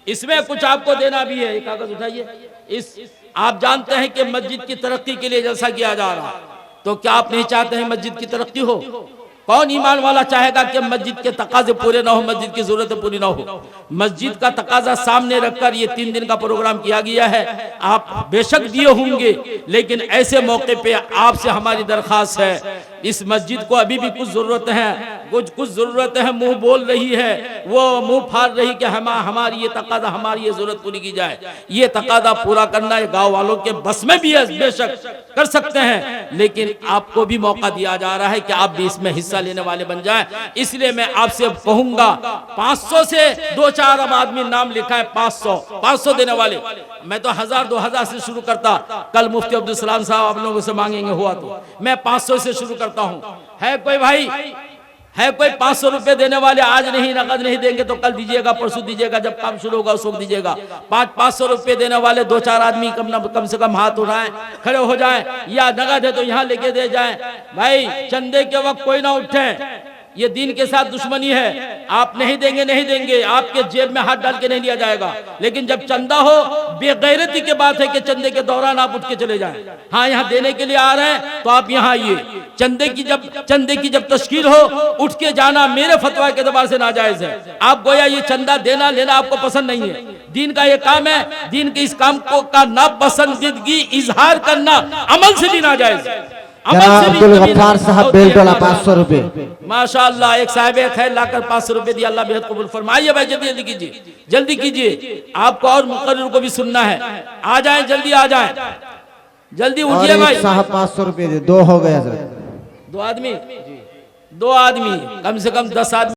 इसमें कुछ आपको देना भी है। एक कागज उठाइए। आप जानते हैं कि मस्जिद की तरक्की के लिए जलसा किया जा रहा है, तो क्या आप नहीं चाहते हैं मस्जिद की तरक्की हो? कौन ईमान वाला चाहेगा कि मस्जिद के तकाजे पूरे ना हो, मस्जिद की जरूरतें पूरी ना हो? मस्जिद का तकाजा सामने रखकर ये 3 दिन का प्रोग्राम किया गया है। आप बेशक दिए होंगे, लेकिन ऐसे मौके पे आपसे हमारी दरखास्त है, इस मस्जिद को अभी भी कुछ जरूरत है, कुछ जरूरत है। मुंह बोल रही है, वो मुंह फाड़ रही कि हमारी ये तकादा, हमारी ये जरूरत पूरी की जाए। ये तकादा पूरा करना ये गाँव वालों के बस में भी है, बेशक कर सकते हैं, लेकिन आपको भी मौका दिया जा रहा है कि आप भी इसमें हिस्सा लेने वाले बन जाएं। इसलिए मैं आपसे कहूंगा, 500 से 2-4 आदमी नाम लिखा है, 500 देने वाले। मैं तो 1000-2000 से शुरू करता, कल मुफ्ती अब्दुल सलाम साहब आप लोगों से मांगेंगे हुआ तो मैं 500 से शुरू करता हूँ। है कोई भाई, है कोई 500 रुपए देने वाले? आज नहीं, नकद नहीं देंगे तो कल दीजिएगा, परसों दीजिएगा, जब काम शुरू होगा उस वक्त दीजिएगा। 500 रुपए देने वाले 2-4 आदमी कम से कम हाथ उठाएं, खड़े हो जाएं, या नकद है तो यहाँ लेके दे जाएं। भाई चंदे के वक्त कोई ना उठे, ये दीन के साथ दुश्मनी है। आप नहीं देंगे, आपके जेब में हाथ डाल के नहीं लिया जाएगा। लेकिन जब चंदा हो, बेगैरती की बात है कि चंदे के दौरान आप उठ के चले जाएं। हाँ, यहाँ देने के लिए आ रहे हैं तो आप यहाँ आइए। चंदे की जब तश्कील हो, उठ के जाना मेरे फतवा के एतबार से नाजायज है। आप गोया ये चंदा देना लेना आपको पसंद नहीं है, दीन का ये काम है। दीन के इस काम को का नापसंदीदगी इजहार करना अमल से भी नाजायज है। अब्दुल गफ्फार साहब बेलटोला 500 रुपए। माशाअल्लाह, एक साहिब खैर लाकर 500 रुपए दिया, अल्लाह बेहद कबूल फरमाइए। भाई जल्दी कीजिए, आपको और मुकर्रर को भी सुनना है। आ जाए, जल्दी आ जाए, जल्दी उठिए भाई। साहब 500 रुपए दे, 2 हो गए हजरत। 2 आदमी कम से कम 10 आदमी।